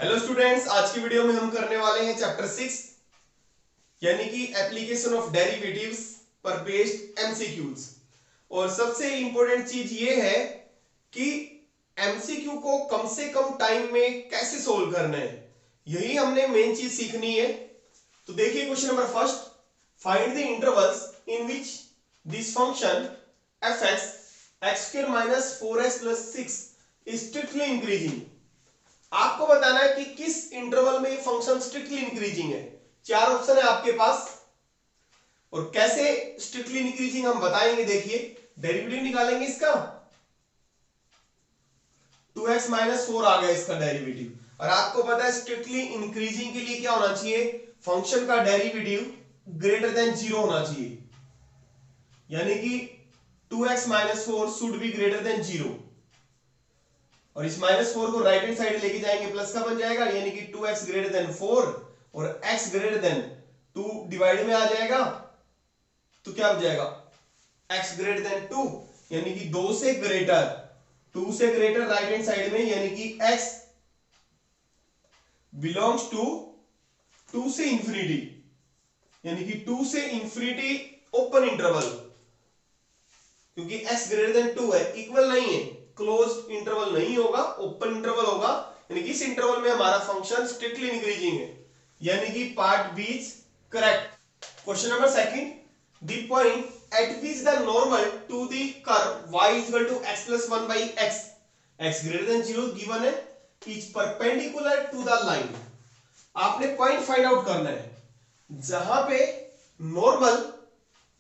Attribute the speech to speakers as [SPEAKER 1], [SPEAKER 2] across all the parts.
[SPEAKER 1] Hello students, आज की video में हम करने वाले हैं चैप्टर 6 यानी कि एप्लीकेशन ऑफ डेरिवेटिव्स पर बेस्ड एमसीक्यूज। और सबसे इंपॉर्टेंट चीज ये है कि एमसीक्यू को कम से कम टाइम में कैसे सोल्व करना है, यही हमने मेन चीज सीखनी है। तो देखिए question number first, find the intervals in which this function F x x square minus 4x plus 6 is strictly increasing. आपको बताना है कि किस इंटरवल में ये फंक्शन स्ट्रिक्टली इंक्रीजिंग है। चार ऑप्शन है आपके पास और कैसे स्ट्रिक्टली इंक्रीजिंग हम बताएंगे। देखिए डेरिवेटिव निकालेंगे इसका, 2x माइनस 4 आ गया इसका डेरिवेटिव। और आपको पता है स्ट्रिक्टली इंक्रीजिंग के लिए क्या होना चाहिए, फंक्शन का डेरिवेटिव ग्रेटर देन 0 होना चाहिए, यानी कि 2x minus 4 should be greater than 0। और इस माइनस 4 को राइट हैंड साइड लेके जाएंगे प्लस का बन जाएगा, यानी कि 2x ग्रेटर देन 4 और x ग्रेटर देन 2 डिवाइड में आ जाएगा तो क्या हो जाएगा, x ग्रेटर देन 2 यानी कि 2 से ग्रेटर, 2 से ग्रेटर राइट हैंड साइड में, यानी कि x बिलोंग्स टू 2 से इंफिनिटी, यानी कि 2 से इंफिनिटी ओपन इंटरवल, क्योंकि x ग्रेटर देन 2 है, इक्वल नहीं है, क्लोज इंटरवल नहीं होगा, ओपन इंटरवल होगा, यानी कि इस इंटरवल में हमारा फंक्शन स्ट्रिक्टली इंक्रीजिंग है, यानी कि part B is correct. Question number second, the point at which the normal to the curve y equal to x plus 1 by x, x greater than 0 given है, is perpendicular to the line. आपने point find out करना है जहां पे normal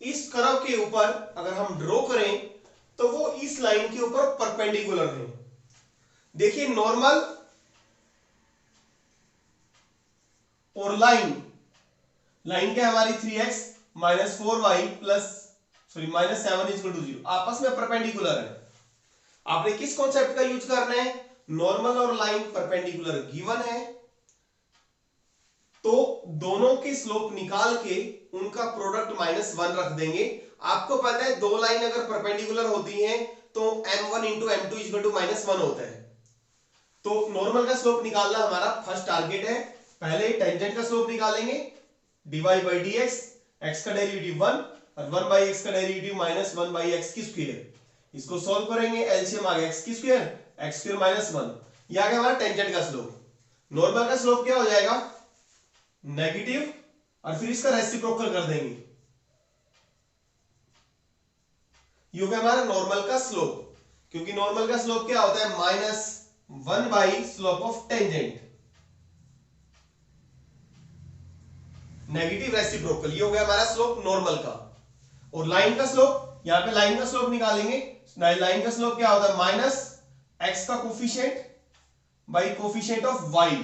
[SPEAKER 1] इस curve के ऊपर अगर हम ड्रॉ करें तो वो इस लाइन के ऊपर परपेंडिकुलर है। देखिए नॉर्मल और लाइन, लाइन क्या है हमारी 3x minus 4y plus minus 7 equal to 0, आपस में परपेंडिकुलर है। आपने किस कॉन्सेप्ट का यूज करना है, नॉर्मल और लाइन परपेंडिकुलर गिवन है तो दोनों की स्लोप निकाल के उनका प्रोडक्ट -1 रख देंगे। आपको पता है दो लाइन अगर परपेंडिकुलर होती हैं तो m1 into m2 equal to -1 होता है। तो नॉर्मल का स्लोप निकालना हमारा फर्स्ट टारगेट है। पहले टेंजेंट का स्लोप निकालेंगे, dy बाई dx, x का डेरिवेटिव 1 और 1 बाई x का डेरिवेटिव -1 बाई x की स्क्वायर। इसको सॉल्व करेंगे, एलसीएम आ गया x की स्क्वायर, x स्क्वायर -1, ये आ गया हमारा टेंजेंट का स्लोप। नॉर्मल का स्लोप क्या हो जाएगा, नेगेटिव, और फिर इसका रेसिप्रोकल कर देंगे, ये हो गया हमारा नॉर्मल का स्लोप, क्योंकि नॉर्मल का स्लोप क्या होता है, -1 by slope of tangent, negative reciprocal, ये हो गया हमारा स्लोप नॉर्मल का। और लाइन का स्लोप, यहां पे लाइन का स्लोप निकालेंगे, लाइन का स्लोप क्या होता है, माइनस एक्स का coefficient by coefficient of y,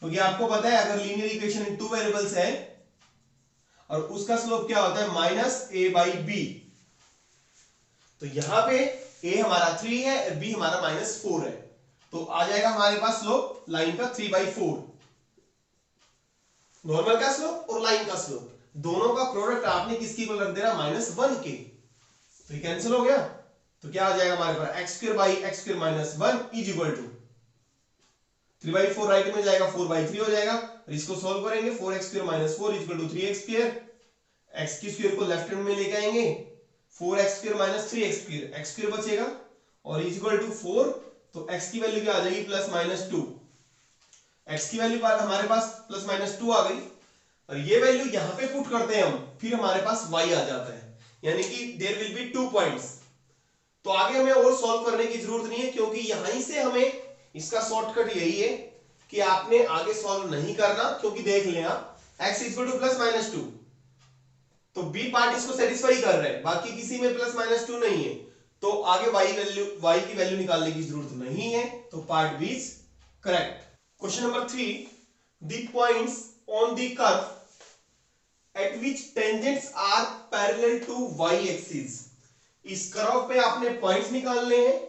[SPEAKER 1] क्योंकि आपको पता है अगर लीनियर इक्वेशन इन 2 वेरिएबल्स है और उसका स्लोप क्या होता है, -a बाई बी, तो यहां पे a हमारा 3 है, b हमारा -4 है, तो आ जाएगा हमारे पास स्लोप लाइन का 3/4। नॉर्मल का स्लोप और लाइन का स्लोप दोनों का प्रोडक्ट आपने किसकी को रख देना, -1 के, तो ये कैंसिल हो गया, तो क्या आ जाएगा हमारे पास, x square by x square -1 is equal to 3/4, right में जाएगा 4/3 हो जाएगा, और इसको सोल्व करेंगे, 4x square -4 is equal to 3x square, x की स्क्वायर को लेफ्ट हैंड में लेके आएंगे, 4x square -3x square, x square बचेगा और इज इक्वल टू 4, तो x की वैल्यू क्या आ जाएगी, +-2, x की वैल्यू हमारे पास +-2 आ गई, और ये वैल्यू यहां पे पुट करते हैं हम, फिर हमारे पास y आ जाता है, यानी कि देयर विल बी 2 पॉइंट्स। तो आगे हमें और सॉल्व करने की जरूरत नहीं है, क्योंकि यहीं से हमें इसका शॉर्टकट यही है कि आपने आगे सॉल्व नहीं करना, क्योंकि देख लें आप x इक्वल टू +-2, तो b पार्ट इसको सेटिस्फाई कर रहा है, बाकी किसी में +-2 नहीं है, तो आगे y की वैल्यू निकालने की जरूरत नहीं है, तो part B is correct. Question number 3, the points on the curve at which tangents are parallel to y axis. इस कर्व पे आपने पॉइंट्स निकालने हैं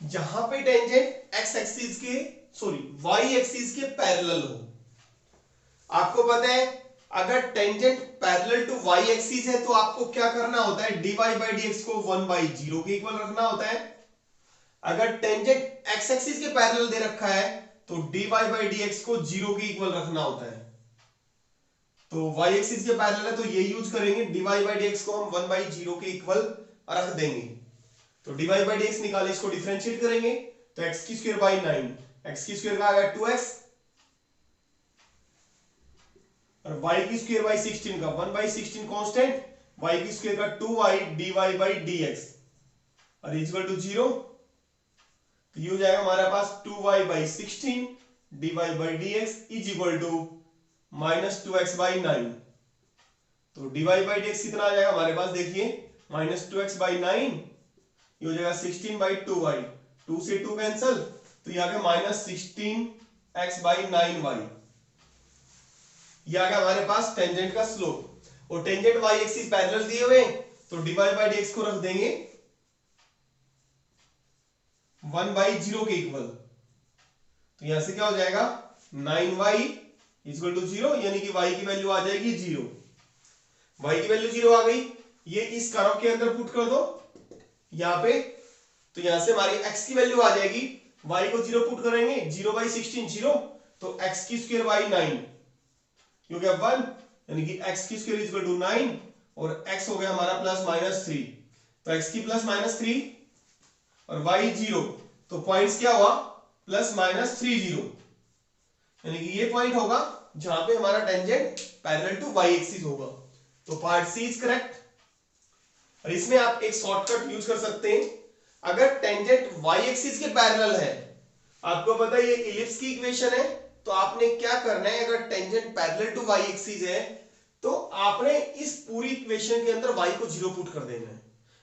[SPEAKER 1] जहां पे टेंजेंट x एक्सिस के y एक्सिस के पैरेलल हो। आपको पता है अगर tangent parallel to y axis है तो आपको क्या करना होता है, dy बाई dx को 1/0 के इक्वल रखना होता है। अगर टेंजेंट एक्स एक्सिस के पैरेलल दे रखा है तो dy बाई dx को 0 के इक्वल रखना होता है। तो y एक्सिस के पैरेलल है तो ये यूज करेंगे, dy बाई dx को हम 1/0 के इक्वल रख देंगे। तो dy बाई dx निकाले, इसको डिफरेंशिएट करेंगे तो x की स्क्वायर बाई 9, x की स्क्वायर का आ गया 2x और y की स्क्वायर बाई 16 का 1/16 कांस्टेंट, y की स्क्वायर का 2y dy बाई dx और इक्वल टू 0। तो ये हो जाएगा हमारे पास 2y by 16 dy by dx is equal to -2x by 9। तो dy बाई dx कितना आ जाएगा हमारे पास, देखिए -2x बाई 9, ये हो जाएगा 16 बाई 2y, 2 से 2 कैंसल, तो ये आ गया -16x बाई 9y। ये आ गया हमारे पास टेंजेंट का स्लोप। और टेंजेंट y एक्सिस पैरेलल दिए हुए तो dy बाई dx को रख देंगे 1/0 के इक्वल। तो यहां से क्या हो जाएगा 9y इक्वल टू 0, यानी कि y की वैल्यू आ जाएगी 0। y की वैल्यू 0 आ गई, ये इस कर्व के अंदर पुट कर दो यहां पे, तो यहां से हमारी x की वैल्यू आ जाएगी, y को 0 पुट करेंगे, 0/16 0, तो x की स्क्वायर बाई 9 हो गया 1, यानी कि x की स्क्वायर इक्वल टू 9 और x हो गया हमारा +-3। तो x की +-3 और y 0, तो पॉइंट्स क्या हुआ +-3 0, यानी कि ये पॉइंट होगा जहां पे हमारा tangent parallel to y axis होगा। तो पार्ट सी इज करेक्ट। और इसमें आप एक शॉर्टकट यूज कर सकते हैं, अगर टेंजेंट y एक्सिस के पैरेलल है, आपको पता है ये इलिप्स की इक्वेशन है, तो आपने क्या करना है, अगर tangent parallel to y axis है तो आपने इस पूरी इक्वेशन के अंदर y को 0 पुट कर देना है।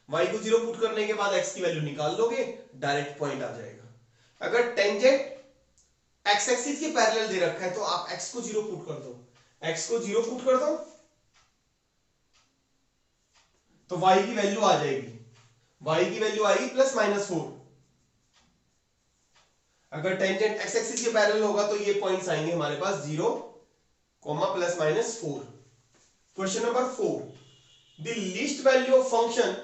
[SPEAKER 1] y को 0 पुट करने के बाद x की वैल्यू निकाल लोगे, डायरेक्ट पॉइंट आ जाएगा। अगर टेंजेंट x एक्सिस के पैरेलल दे रखा है तो आप x को 0 पुट कर दो, x को 0 पुट कर दो तो y की वैल्यू आ जाएगी, y की वैल्यू आएगी +-4। अगर टेंजेंट x एक्सिस के पैरेलल होगा तो ये पॉइंट्स आएंगे हमारे पास 0, +-4। Question number 4, the least value of function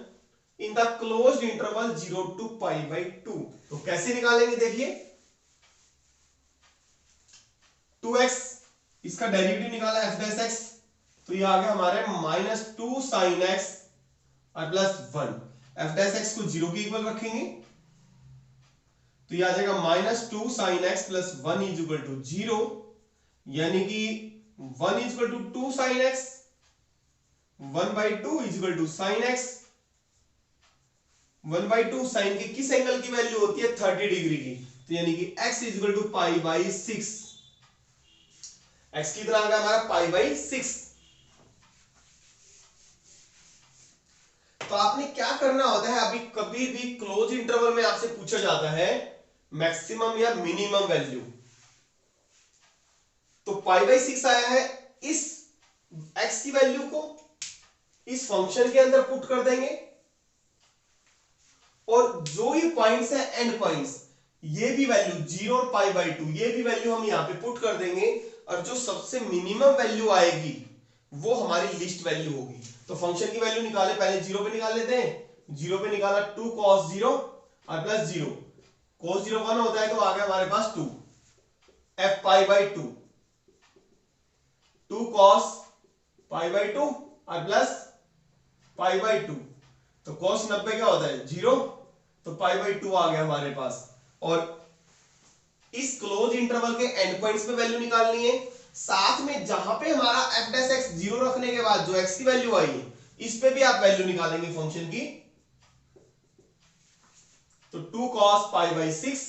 [SPEAKER 1] in the closed interval 0 to π/2। तो कैसे निकालेंगे, देखिए 2x, इसका डेरिवेटिव निकाला f'(x), तो ये आ गया हमारे -2 sin x और +1, f'(x) को 0 के इक्वल रखेंगे तो ये आ जाएगा -2 sin x + 1 is equal to 0, यानी कि 1 is equal to 2 sin x, 1/2 is equal to sin x। 1/2 sin के किस एंगल की वैल्यू होती है, 30 डिग्री की, तो यानी कि x is equal to π/6। x कितना आ गया हमारा π/6। तो आपने क्या करना होता है, अभी कभी भी क्लोज इंटरवल में आपसे पूछा जाता है मैक्सिमम या मिनिमम वैल्यू, तो π/6 आया है, इस x की वैल्यू को इस फंक्शन के अंदर पुट कर देंगे और जो ये पॉइंट्स है एंड पॉइंट्स, ये भी वैल्यू 0 और π/2, ये भी वैल्यू हम यहां पे पुट कर देंगे और जो सबसे मिनिमम वैल्यू आएगी वो हमारी लिस्ट वैल्यू होगी। तो फंक्शन की वैल्यू निकाले, पहले 0 पे निकाल लेते हैं, 0 पे निकाला 2 cos 0 और +0, cos 0 1 होता है तो आ गया हमारे पास 2, f π/2, 2 cos π/2 और प्लस π/2, तो cos 90 क्या होता है 0, तो π/2 आ गया हमारे पास। और इस क्लोज इंटरवल के एंड पॉइंट्स पे वैल्यू निकालनी है, साथ में जहां पे हमारा f'(x) 0 रखने के बाद जो x की वैल्यू आई है इस पे भी आप वैल्यू निकालेंगे फंक्शन की, तो 2 cos π/6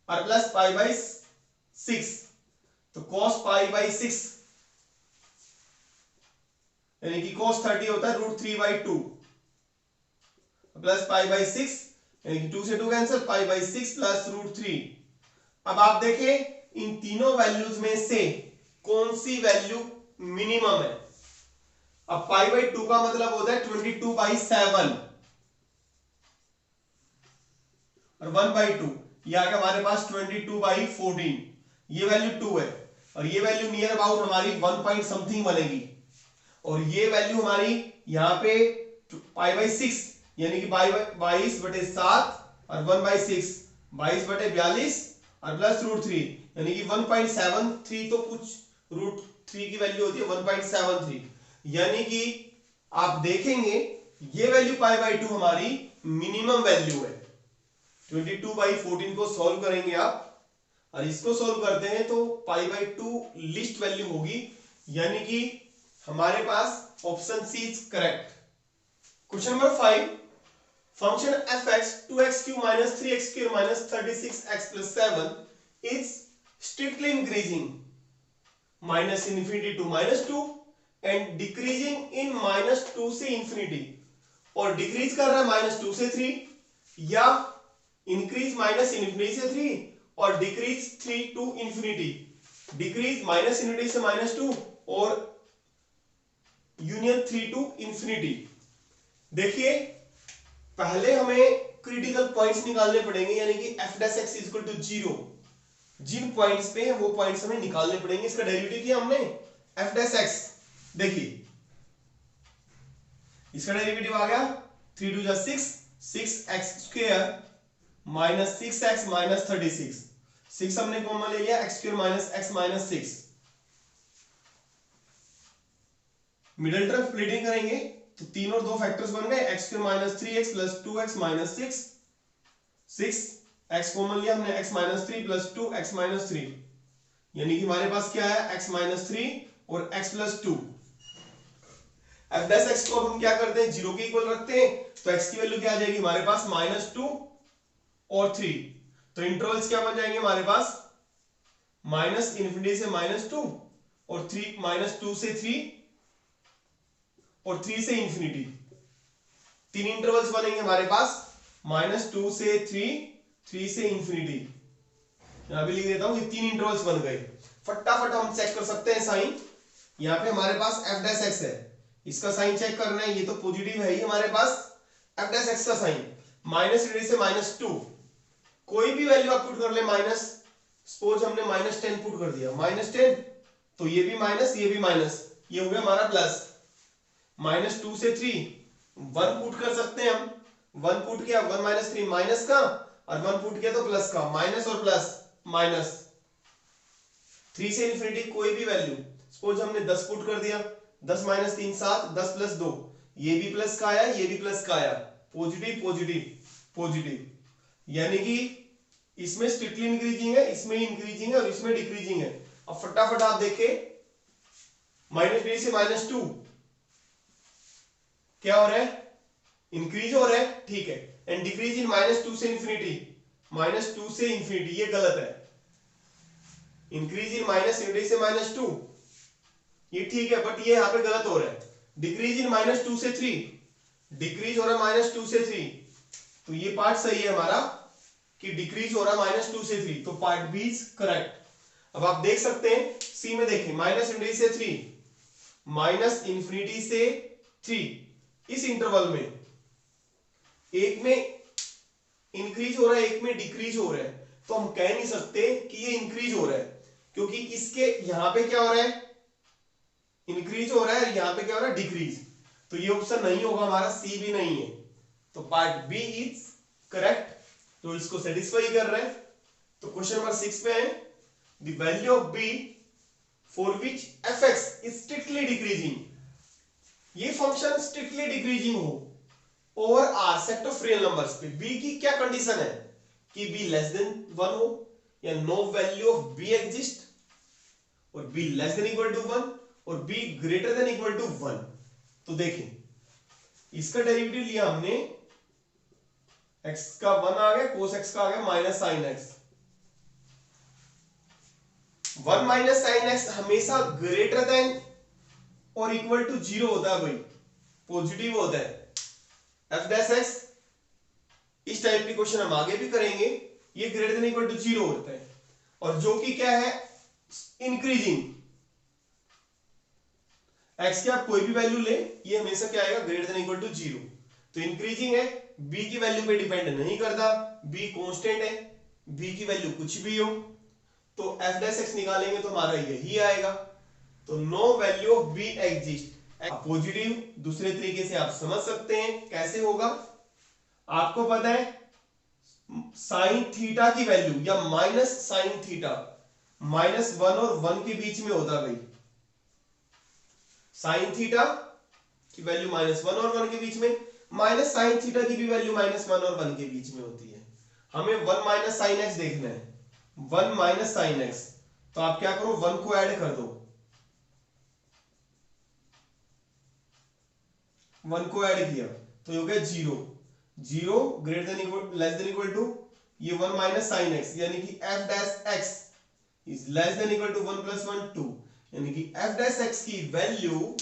[SPEAKER 1] और प्लस π/6, तो cos π/6 यानी कि cos 30 होता है √3/2 प्लस π/6, यानी कि 2 से 2 कैंसिल, π/6 प्लस √3। अब आप देखें इन तीनों वैल्यूज में से कौन सी वैल्यू मिनिमम है। अब π/2 का मतलब होता है 22/7 और 1/2, ये आ गया हमारे पास 22/14, ये वैल्यू 2 है और ये वैल्यू नियर अबाउट हमारी 1 पॉइंट समथिंग बनेगी और ये वैल्यू हमारी यहां पे π/6 यानी कि 22/7 और 1/6 22/42 और प्लस √3 यानी कि 1.73 तो कुछ √3 की वैल्यू होती है 1.73 यानी कि आप देखेंगे ये वैल्यू π/2 हमारी मिनिमम वैल्यू है। 22/14 को सॉल्व करेंगे आप और इसको सॉल्व करते हैं तो π/2 लिस्ट वैल्यू होगी यानी कि हमारे पास option C is correct. Question number 5 function fx 2x³ minus 3x² minus 36x plus 7 is strictly increasing minus infinity to -2 and decreasing in -2 से infinity और डिक्रीज कर रहा है -2 से 3 या इंक्रीज -infinity से 3 और decrease 3 to infinity decrease -infinity से -2 और यूनियन 3 to infinity। देखिए पहले हमें क्रिटिकल पॉइंट्स निकालने पड़ेंगे यानी कि f' इक्वल टू 0 जिन पॉइंट्स पे है वो पॉइंट्स हमें निकालने पड़ेंगे। इसका डेरिवेटिव किया हमने f'। देखिए इसका डेरिवेटिव आ गया 3 2 6 6x² माइनस 6x माइनस 36 6 हमने कॉमन ले लिया x² minus x minus 6 middle term splitting करेंगे तो 3 और 2 फैक्टर्स बन गए x² minus 3x plus 2x minus 6 6x common लिया हमने x minus 3 plus 2x minus 3 यानी कि हमारे पास क्या है x माइनस 3 और x प्लस 2। f' को हम क्या करते हैं 0 के इक्वल रखते हैं तो x की वैल्यू क्या आ जाएगी हमारे पास -2 और 3 तो इंटरवल्स क्या बन जाएंगे हमारे पास -infinity से -2 और 2 से 3 और 3 से इंफिनिटी। 3 इंटरवल्स बनेंगे हमारे पास -2 से 3 से इंफिनिटी। यहां पे लिख देता हूं ये 3 इंटरवल्स बन गए। फटाफट हम चेक कर सकते हैं साइन। यहां पे हमारे पास f' है इसका साइन चेक करना है ये तो पॉजिटिव है ही हमारे पास f' का साइन -infinity से -2 कोई भी वैल्यू आप पुट कर ले माइनस सपोज हमने -10 पुट कर दिया -10 तो ये भी माइनस ये भी माइनस ये हो गया हमारा प्लस -2 से 3 1 पुट कर सकते हैं हम 1 पुट किया 1 - 3 माइनस का और 1 पुट किया तो प्लस का माइनस और प्लस माइनस 3 से इंफिनिटी कोई भी वैल्यू सपोज हमने 10 पुट कर दिया 10 - 3 7 10 + 2 ये भी प्लस का आया ये भी प्लस का आया पॉजिटिव पॉजिटिव पॉजिटिव यानी कि इसमें स्ट्रिक्टली इंक्रीजिंग है इसमें इंक्रीजिंग है और इसमें डिक्रीजिंग है। अब फटाफट आप देखें -3 से -2 क्या हो रहा है इंक्रीज हो रहा है ठीक है एंड डिक्रीज इन -2 से इंफिनिटी -2 से इंफिनिटी ये गलत है। इंक्रीज इन -infinity से -2 ये ठीक है बट ये यहां पे गलत हो रहा है। डिक्रीज इन -2 से 3 डिक्रीज हो रहा है -2 से 3 तो ये पार्ट सही है हमारा कि डिक्रीज हो रहा है -2 से 3 तो पार्ट बी इज करेक्ट। अब आप देख सकते हैं सी में देखें -infinity से 3 -infinity से 3 इस इंटरवल में एक में इंक्रीज हो रहा है एक में डिक्रीज हो रहा है तो हम कह नहीं सकते कि ये इंक्रीज हो रहा है क्योंकि इसके यहां पे क्या हो रहा है इंक्रीज हो रहा है और यहां पे क्या हो रहा है डिक्रीज तो ये ऑप्शन नहीं होगा हमारा सी भी नहीं है तो पार्ट बी इज करेक्ट तो इसको सेटिस्फाई कर रहे हैं। तो क्वेश्चन नंबर 6 पे है the value of B for which fx is strictly decreasing ये फंक्शन स्ट्रिक्टली डिक्रीजिंग हो over R set of real numbers पे b की क्या कंडीशन है कि b लेस देन 1 हो या no value of b exist और b less than equal to 1 और b greater than equal to 1। तो देखें इसका डेरिवेटिव लिया हमने x का 1 आ गया cos x का आ गया minus sin x 1 minus sin x हमेशा ग्रेटर देन और इक्वल टू 0 होता है भाई पॉजिटिव होता है f' इस टाइप के क्वेश्चन हम आगे भी करेंगे ये ग्रेटर देन इक्वल टू 0 होता है और जो कि क्या है इंक्रीजिंग x की आप कोई भी वैल्यू ले ये हमेशा क्या आएगा ग्रेटर देन इक्वल टू 0 तो इंक्रीजिंग है b की वैल्यू पे डिपेंड नहीं करता b कांस्टेंट है b की वैल्यू कुछ भी हो तो f' निकालेंगे तो हमारा यही आएगा तो no value of b exist. Positive दूसरे तरीके से आप समझ सकते हैं कैसे होगा आपको पता है साइन थीटा की वैल्यू या माइनस साइन थीटा -1 और 1 के बीच में होता है भाई। साइन थीटा की वैल्यू -1 और 1 के बीच में, माइनस साइन थीटा की भी वैल्यू -1 और 1 के बीच में होती है। हमें 1 माइनस साइन एक्स देखना है, 1 माइनस साइन एक्स, तो आप क्या करो 1 को ऐड कर दो, 1 को ऐड किया तो ये हो गया 0, 0 greater than equal less than equal to ये 1 माइनस साइन एक्स, यानी कि f dash x is less than equal to 1 plus 1 2, यानी कि f डैश x की वैल्यू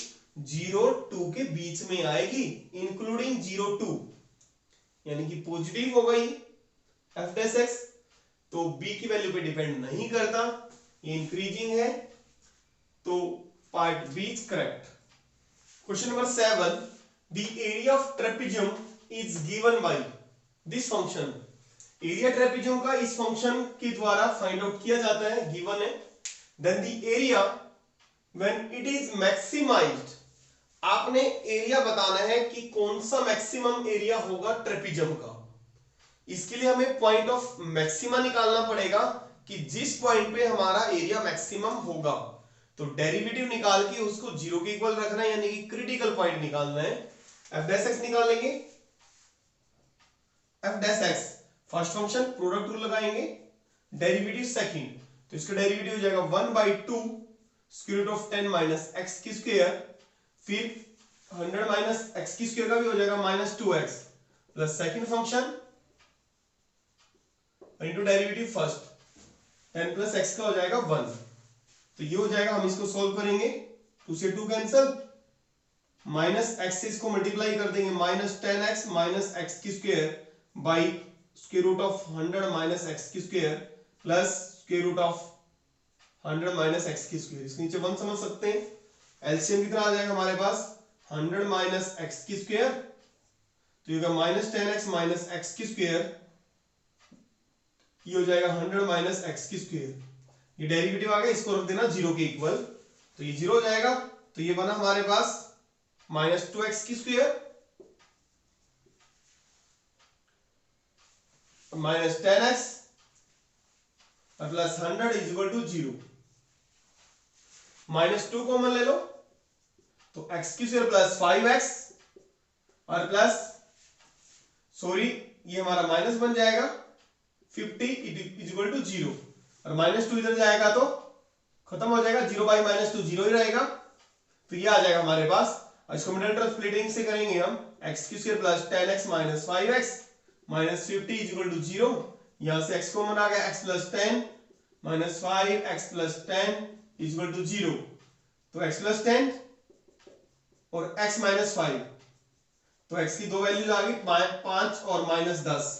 [SPEAKER 1] 0 2 के बीच में आएगी, इंक्लूडिंग 0 2, यानी कि पॉजिटिव हो गई f डैश x। तो b की वैल्यू पे डिपेंड नहीं करता, ये इंक्रीजिंग है, तो part B is correct. Question number 7, the area of trapezium is given by this function. Area trapezium का इस फंक्शन के द्वारा फाइंड आउट किया जाता है, गिवन है। Then the area when it is maximized, आपने एरिया बताना है कि कौन सा मैक्सिमम एरिया होगा ट्रेपेजियम का। इसके लिए हमें पॉइंट ऑफ मैक्सिमा निकालना पड़ेगा कि जिस पॉइंट पे हमारा एरिया मैक्सिमम होगा, तो डेरिवेटिव निकाल के उसको 0 के इक्वल रखना है, यानी कि क्रिटिकल पॉइंट निकालना है। f डैश x निकालेंगे, f dash x first function product rule लगाएंगे, डेरिवेटिव सेकंड, तो इसका डेरिवेटिव हो जाएगा 1/2 square root of 10 minus x की स्क्वायर, फिर 100 माइनस x की स्क्वायर का भी हो जाएगा -2x plus second function into derivative first 10 plus x का हो जाएगा 1। तो ये हो जाएगा, हम इसको सॉल्व करेंगे, 2 से 2 कैंसिल, माइनस x से इसको मल्टीप्लाई कर देंगे, -10x माइनस x की square by square root of 100 minus x की square plus square root of 100 minus x की स्क्वायर। इसके नीचे 1 समझ सकते हैं, एलसीएम कितना आ जाएगा हमारे पास 100 माइनस x की स्क्वायर, तो ये होगा -10x माइनस x की स्क्वायर, ये हो जाएगा 100 माइनस x की स्क्वायर। ये डेरिवेटिव आ गया, इसको रख देना 0 के इक्वल, तो ये 0 हो जाएगा, तो ये बना हमारे पास -2x की square -10x plus 100 is equal to 0। -2 common ले लो, तो x की स्क्वायर प्लस 5x और प्लस सॉरी ये हमारा माइनस बन जाएगा 50 इज इक्वल टू 0, और -2 इधर जाएगा तो खत्म हो जाएगा, 0 बाई -2 0 ही रहेगा, तो ये आ जाएगा हमारे पास। और इसको मिडिल टर्म स्प्लिटिंग से करेंगे हम, x की square plus 10x minus 5x minus 50 is equal to 0, यहां से x कॉमन आ गया, x plus 10 minus 5x plus 10 is equal to 0, तो x प्लस 10 और x माइनस 5, तो x की दो वैल्यूज आ गई 5 और -10,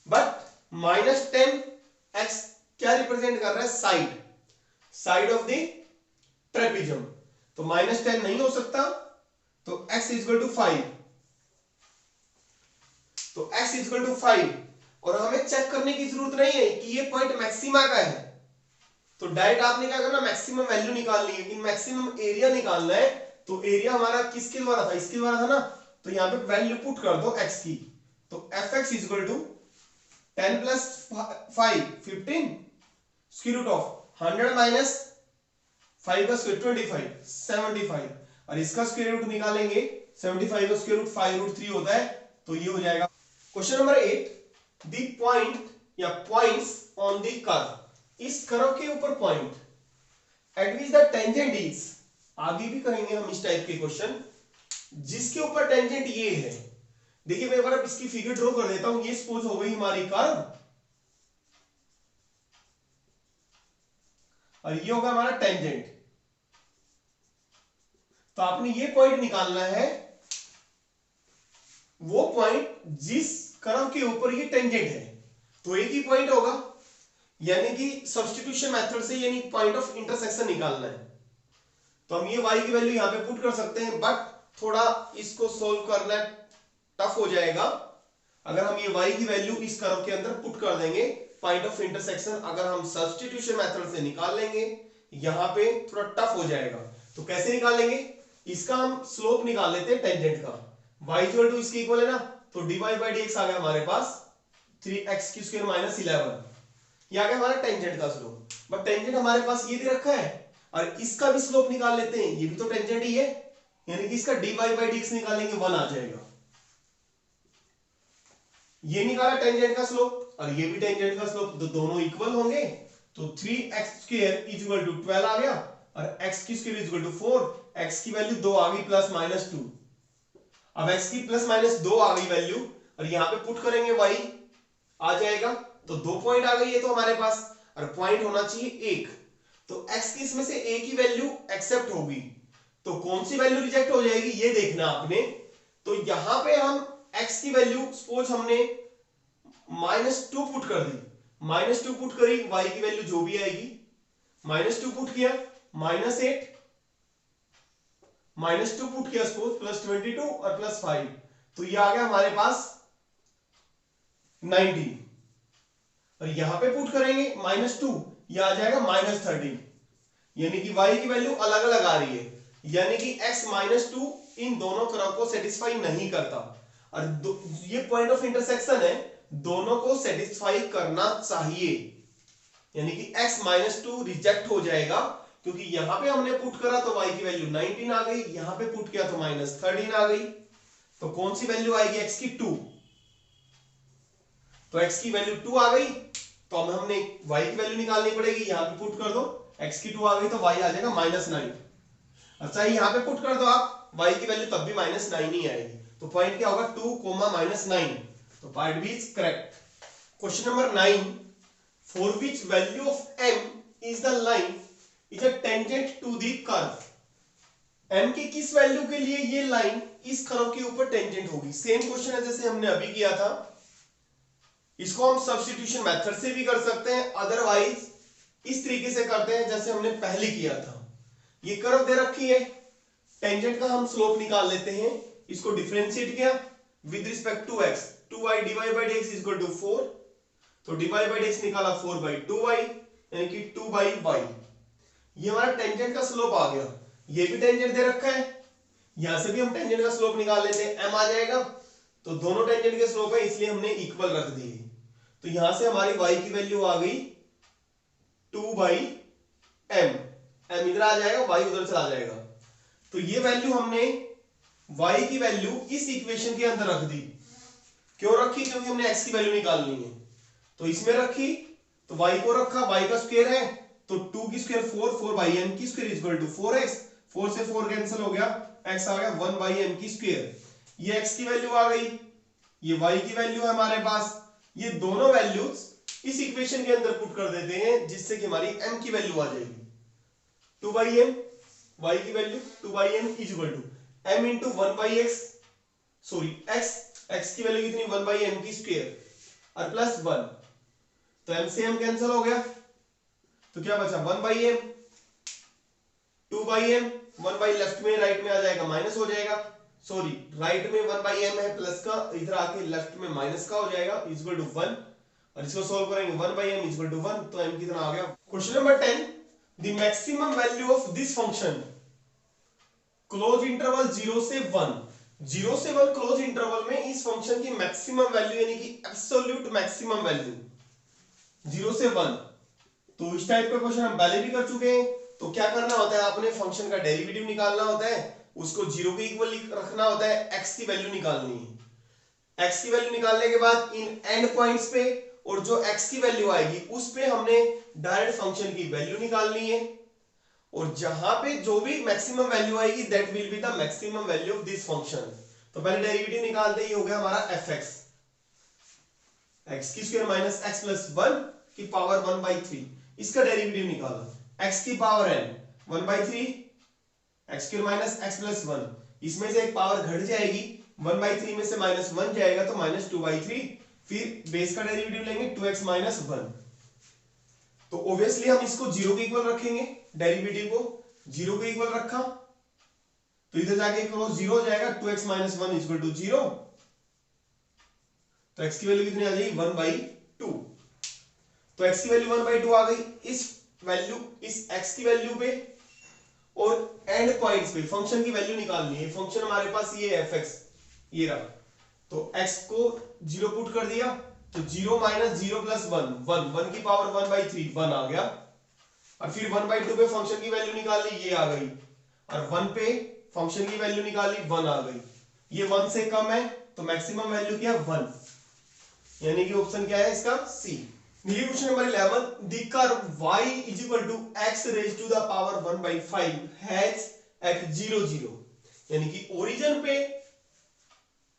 [SPEAKER 1] बट -10x क्या रिप्रेजेंट कर रहा है, साइड ऑफ द ट्रेपेजियम, तो -10 नहीं हो सकता, तो x इज इक्वल टू 5, तो x इज इक्वल टू 5, और हमें चेक करने की जरूरत नहीं है कि ये पॉइंट मैक्सिमा का है, तो डायरेक्ट आपने क्या करना, मैक्सिमम वैल्यू निकालनी है, कि मैक्सिमम एरिया निकालना है, तो एरिया हमारा किसके द्वारा था, इसके द्वारा था ना, तो यहां पे वैल्यू पुट कर दो x की, तो fx is equal to 10 plus 5 15 square root of 100 minus 5 का स्क्वायर 25 75, और इसका स्क्वायर रूट निकालेंगे 75 का स्क्वायर रूट 5√3 होता है, तो ये हो जाएगा। क्वेश्चन नंबर 8, द पॉइंट या पॉइंट्स ऑन द कर्व, इस कर्व के ऊपर point at which the tangent is, आगे भी करेंगे हम इस टाइप के क्वेश्चन, जिसके ऊपर टेंजेंट ये है। देखिए मैं एक बार इसकी फिगर ड्रॉ कर देता हूं, ये सपोज हो गई हमारी कर्व, और ये होगा हमारा टेंजेंट, तो आपने ये पॉइंट निकालना है, वो पॉइंट जिस कर्व के ऊपर ये टेंजेंट है, तो एक ही पॉइंट होगा, यानी कि सब्स्टिट्यूशन मेथड से, यानी पॉइंट ऑफ इंटरसेक्शन निकालना है, तो हम ये y की वैल्यू यहां पे पुट कर सकते हैं, बट थोड़ा इसको सोल्व करना टफ हो जाएगा। अगर हम ये y की वैल्यू इस कर्व के अंदर पुट कर देंगे, पॉइंट ऑफ इंटरसेक्शन अगर हम सब्स्टिट्यूशन मेथड से निकाल लेंगे, यहां पे थोड़ा टफ हो जाएगा, तो कैसे निकाल लेंगे, इसका हम स्लोप निकाल लेते हैं टेंजेंट का, y इक्वल टू इसके इक्वल है ना, तो dy बाई dx आ गया हमारे पास, 3x² माइनस 11। ये आ गया हमारा टेंजेंट का स्लोप। बट टेंजेंट हमारे पास ये दे रखा है और इसका भी स्लोप निकाल लेते हैं, ये भी तो टेंजेंट ही है, यानी कि इसका dy/dx निकालेंगे 1 आ जाएगा। ये निकाला टेंजेंट का स्लोप और ये भी टेंजेंट का स्लोप, तो दोनों इक्वल होंगे, तो 3x² 12 आ गया और x² 4, x की वैल्यू 2 आ गई प्लस माइनस 2। अब x की प्लस माइनस 2 आ गई वैल्यू और यहां पे पुट करेंगे y आ जाएगा, तो 2 पॉइंट आ गई है तो हमारे पास, और पॉइंट होना चाहिए 1, तो x की इसमें से a की वैल्यू एक्सेप्ट होगी, तो कौन सी वैल्यू रिजेक्ट हो जाएगी ये देखना आपने। तो यहां पे हम x की वैल्यू सपोज हमने -2 पुट कर दी, -2 पुट करी, y की वैल्यू जो भी आएगी, -2 पुट किया, -8, -2 पुट किया सपोज +22 और +5, तो ये आ गया हमारे पास 19, और यहां पे पुट करेंगे -2, ये आ जाएगा -13, यानी कि y की वैल्यू अलग अलग आ रही है, यानी कि x -2 इन दोनों कर्व को सेटिस्फाई नहीं करता, और ये पॉइंट ऑफ इंटरसेक्शन है, दोनों को सेटिस्फाई करना चाहिए, यानी कि x -2 रिजेक्ट हो जाएगा, क्योंकि यहां पे हमने पुट करा तो y की वैल्यू 19 आ गई, यहां पे पुट किया तो -13 आ गई, तो कौन सी वैल्यू आएगी x की 2, तो x की वैल्यू 2 आ गई, तो अब हमने y की वैल्यू निकालनी पड़ेगी, यहां पे पुट कर दो, x की 2 आ गई तो y आ जाएगा -9। अच्छा यहां पे पुट कर दो आप y की वैल्यू, तब भी -9 ही आएगी, तो पॉइंट क्या होगा 2, -9, तो part B is correct. Question number 9, for which value of m is the line is a tangent to the curve, m की किस वैल्यू के लिए ये लाइन इस कर्व के ऊपर टेंजेंट होगी। सेम क्वेश्चन है जैसे हमने अभी किया था, इसको हम सब्स्टिट्यूशन मेथड से भी कर सकते हैं, अदरवाइज इस तरीके से करते हैं जैसे हमने पहले किया था। ये कर्व दे रखी है, टेंजेंट का हम स्लोप निकाल लेते हैं, इसको डिफरेंशिएट किया with respect to x, 2y dy/dx is equal to 4, तो dy/dx निकाला 4/2y, यानी कि 2/y, ये हमारा टेंजेंट का स्लोप आ गया। ये भी टेंजेंट दे रखा है, यहां से भी हम टेंजेंट का स्लोप निकाल लेते हैं, m आ जाएगा, तो दोनों टेंजेंट के स्लोप है इसलिए हमने इक्वल रख दिए, तो यहां से हमारी y की वैल्यू आ गई 2/m, m इधर आ जाएगा, y उधर चला जाएगा, तो ये वैल्यू हमने y की वैल्यू इस इक्वेशन के अंदर रख दी। क्यों रखी? क्योंकि हमने x की वैल्यू निकालनी है, तो इसमें रखी, तो y को रखा, y का स्क्वायर है तो 2 की स्क्वायर 4, 4/m की square is equal to 4x, 4 से 4 कैंसिल हो गया, x आ गया 1/m की स्क्वायर, ये x की वैल्यू आ गई, ये y की वैल्यू है हमारे पास, ये दोनों वैल्यूज इस इक्वेशन के अंदर पुट कर देते हैं, जिससे कि हमारी m की वैल्यू आ जाएगी 2/m, y की value 2/m is equal to m into 1/x, sorry x की वैल्यू कितनी 1/m की स्क्वायर और प्लस 1, तो m से m कैंसिल हो गया, तो क्या बचा 1/m, 2/m, 1 लेफ्ट में राइट में आ जाएगा माइनस हो जाएगा, सॉरी राइट में 1/m है प्लस का, इधर आके लेफ्ट में माइनस का हो जाएगा इज इक्वल टू 1, और इसको सॉल्व करेंगे 1/m इज इक्वल टू 1, तो m कितना आ गया। Question number 10, the maximum value of this function close interval 0 से 1, 0 से 1 क्लोज इंटरवल में इस फंक्शन की मैक्सिमम वैल्यू यानी कि एब्सोल्यूट मैक्सिमम वैल्यू 0 से 1, तो इस टाइप का क्वेश्चन हम पहले भी कर चुके हैं। तो क्या करना होता है, आपने फंक्शन का डेरिवेटिव निकालना होता है, उसको 0 के इक्वल रखना होता है, x की वैल्यू निकालनी है, x की वैल्यू निकालने के बाद इन एंड पॉइंट्स पे और जो x की वैल्यू आएगी उस पे हमने डायरेक्ट फंक्शन की वैल्यू निकालनी है, और जहां पे जो भी मैक्सिमम वैल्यू आएगी that will be the maximum value of this function. तो पहले डेरिवेटिव निकालते ही हो गया हमारा fx, x की स्क्वायर माइनस x प्लस 1 की पावर 1/3, इसका डेरिवेटिव निकाला, x की power n 1/3, x square minus x plus 1, इसमें से एक पावर घट जाएगी, 1/3 में से -1 जाएगा तो -2/3, फिर बेस का डेरिवेटिव लेंगे 2x माइनस 1, तो ऑब्वियसली हम इसको 0 के इक्वल रखेंगे, डेरिवेटिव को 0 के इक्वल रखा तो इधर जाके क्रॉस 0 हो जाएगा, 2x माइनस 1 इक्वल टू 0, तो x की वैल्यू कितनी आ जाएगी 1/2, तो x की वैल्यू 1/2 आ गई, इस x की वैल्यू पे और एंड पॉइंट्स पे फंक्शन की वैल्यू निकालनी है। फंक्शन हमारे पास ये है fx, ये रहा, तो x को 0 पुट कर दिया तो 0 माइनस 0 प्लस 1 की पावर 1/3 1 आ गया। और फिर 1/2 पे फंक्शन की वैल्यू निकाल ली, ये आ गई। और 1 पे फंक्शन की वैल्यू निकाली, 1 आ गई। ये 1 से कम है तो मैक्सिमम वैल्यू क्या है, 1, यानी कि ऑप्शन क्या है इसका, C. Question number 11, the curve y is equal to x raised to the power 1/5 has at 0 0, यानी कि ओरिजिन पे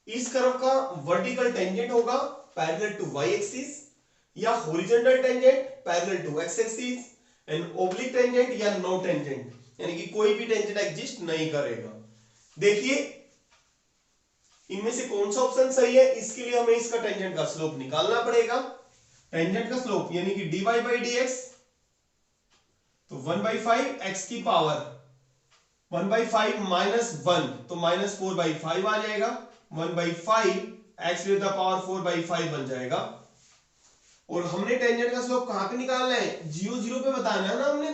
[SPEAKER 1] इस कर्व का वर्टिकल टेंजेंट होगा पैरेलल टू y एक्सिस, या horizontal tangent parallel to x axis, and oblique tangent या no tangent, यानी कि कोई भी टेंजेंट एग्जिस्ट नहीं करेगा। देखिए इनमें से कौन सा ऑप्शन सही है, इसके लिए हमें इसका टेंजेंट का स्लोप निकालना पड़ेगा। टेंजेंट का स्लोप यानी कि dy by dx, तो 1/5 x की पावर 1/5 माइनस 1, तो -4/5 आ जाएगा। 1/5 x टू द पावर 4/5 बन जाएगा। और हमने टेंजेंट का स्लोप कहां पे निकालना है, 0 0 पे बताना है ना हमने।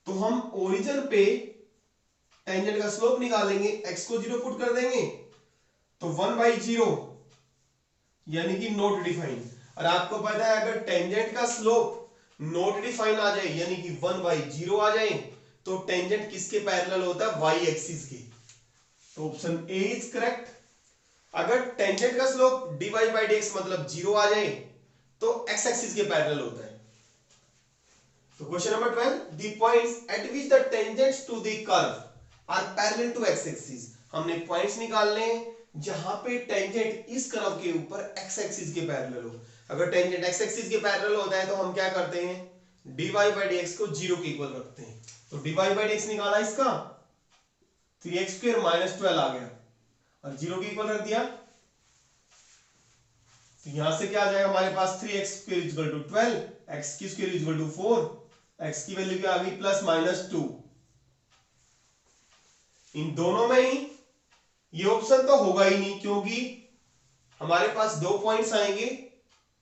[SPEAKER 1] तो हम ओरिजिन पे टेंजेंट का स्लोप निकालेंगे, x को 0 पुट कर देंगे, तो 1/0 यानी कि नॉट डिफाइन। और आपको पता है अगर टेंजेंट का स्लोप नॉट डिफाइन आ जाए यानी कि 1/0 आ जाए, तो टेंजेंट किसके पैरेलल होता है, y एक्सिस के। तो ऑप्शन ए इज करेक्ट। अगर टेंजेंट का स्लोप dy by dx मतलब 0 आ जाए तो x एक्सिस के पैरेलल होता है। तो question number 12, the points at which the tangents to the curve are parallel to x axis. हमने पॉइंट्स निकालने हैं जहां पे टेंजेंट इस कर्व के ऊपर x एक्सिस के पैरेलल हो। अगर टेंजेंट x एक्सिस के पैरेलल होता है तो हम क्या करते हैं, dy by dx को 0 के इक्वल रखते हैं। तो dy by dx निकाला इसका, 3x² - 12 आ गया और 0 के इक्वल रख दिया। तो यहां से क्या आ जाएगा हमारे पास, 3x² = 12, x² = 4, x की वैल्यू क्या आ गई, +-2। इन दोनों में ही ये ऑप्शन तो होगा ही नहीं, क्योंकि हमारे पास दो पॉइंट्स आएंगे,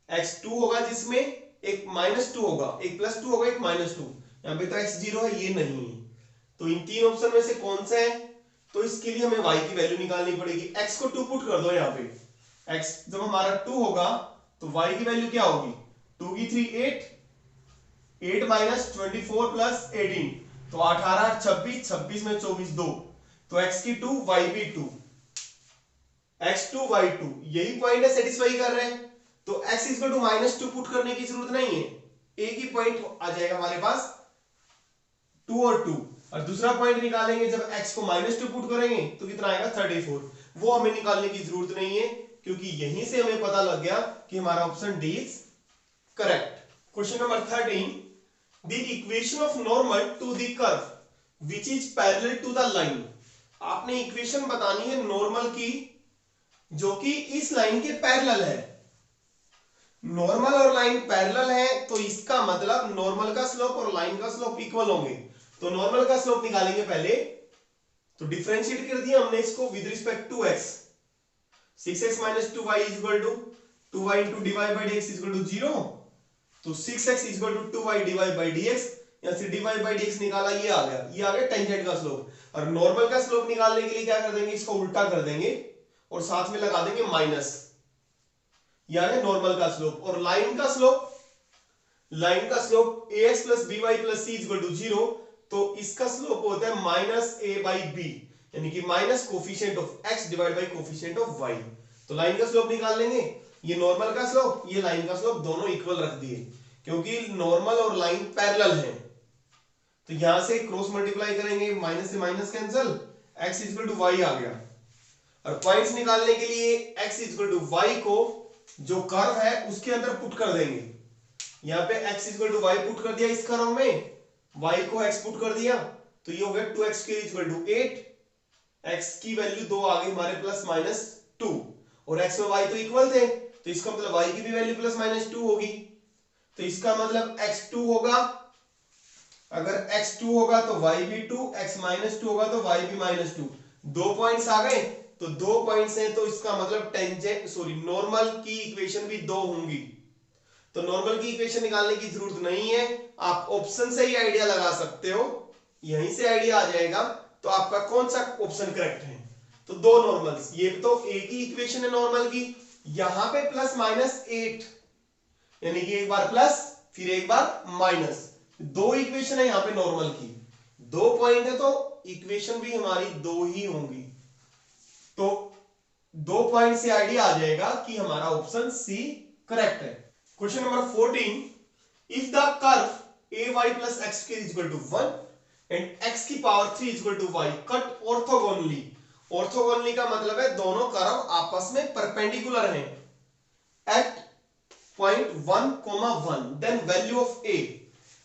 [SPEAKER 1] x2 होगा जिसमें एक -2 होगा, एक +2 होगा, एक -2। यहां पे तो x0 है, ये नहीं है। तो इन तीन ऑप्शन में से कौन सा है, तो इसके लिए हमें y की वैल्यू निकालनी पड़ेगी। x को 2 पुट कर दो यहाँ पे, x जब हमारा 2 होगा तो y की वैल्यू क्या होगी, 2 की 3 8, 8 - 24 + 18, तो 18 26, 26 में 24 2, तो x की 2 y भी 2, x2 y2, यही पॉइंट है सेटिस्फाई कर रहे हैं। तो x = -2 पुट करने की जरूरत नहीं है, एक ही पॉइंट आ जाएगा हमारे पास 2 और 2। और दूसरा पॉइंट निकालेंगे जब x को -2 पुट करेंगे तो कितना आएगा, 34। वो हमें निकालने की जरूरत नहीं है, क्योंकि यहीं से हमें पता लग गया कि हमारा option D is correct. Question number 13, the equation of normal to the curve which is parallel to the line. आपने इक्वेशन बतानी है नॉर्मल की जो कि इस लाइन के पैरेलल है। नॉर्मल और लाइन पैरेलल है तो इसका मतलब नॉर्मल का स्लोप और लाइन का स्लोप इक्वल होंगे। तो नॉर्मल का स्लोप निकालेंगे पहले, तो डिफरेंशिएट कर दिया हमने इसको with respect to x। 6x - 2y = 2y * dy by dx = 0, तो 6x = 2y dy by dx, यहां से dy by dx निकाला, ये आ गया टेंजेंट का स्लोप। और नॉर्मल का स्लोप निकालने के लिए क्या कर देंगे, इसको उल्टा कर देंगे और साथ में लगा देंगे माइनस, यानी नॉर्मल का स्लोप। और लाइन का स्लोप ax + by + c = 0, तो इसका स्लोप होता है -a/b, यानी कि minus coefficient of x divide by coefficient of y। तो लाइन का स्लोप निकाल लेंगे, ये नॉर्मल का स्लोप, ये लाइन का स्लोप, दोनों इक्वल रख दिए क्योंकि नॉर्मल और लाइन पैरेलल हैं। तो यहां से क्रॉस मल्टीप्लाई करेंगे, माइनस से माइनस कैंसिल, x = y आ गया। और पॉइंट्स निकालने के लिए x = y को जो कर्व है उसके अंदर पुट कर देंगे। यहां पे x = y पुट कर दिया इस कर्व में, y को x पुट कर दिया, तो ये हो गया 2x² = 8, x की वैल्यू 2 आ गई हमारे +-2, और x और y तो इक्वल थे, तो इसका मतलब y की भी वैल्यू +-2 होगी। तो इसका मतलब x2 होगा, अगर x2 होगा तो y भी 2, x -2 होगा तो y भी -2। दो पॉइंट्स आ गए, तो दो पॉइंट्स हैं, तो इसका मतलब नॉर्मल की इक्वेशन भी दो होंगी। तो नॉर्मल की इक्वेशन निकालने की जरूरत नहीं है, आप ऑप्शन से ही आइडिया लगा सकते हो, यहीं से आइडिया आ जाएगा तो आपका कौन सा ऑप्शन करेक्ट है। तो दो नॉर्मल्स, ये तो एक ही इक्वेशन है नॉर्मल की, यहां पे प्लस माइनस 8, यानी कि एक बार प्लस फिर एक बार माइनस, दो इक्वेशन है यहां पे नॉर्मल की, दो पॉइंट है तो इक्वेशन भी हमारी दो ही होंगी। तो दो पॉइंट से आइडिया आ जाएगा कि हमारा ऑप्शन सी करेक्ट है। Question number 14, if the curve a y plus x square is equal to 1 and x की power 3 is equal to y cut orthogonally, orthogonally का मतलब है दोनों कर्व आपस में परपेंडिकुलर हैं at point 1,1, then value of a.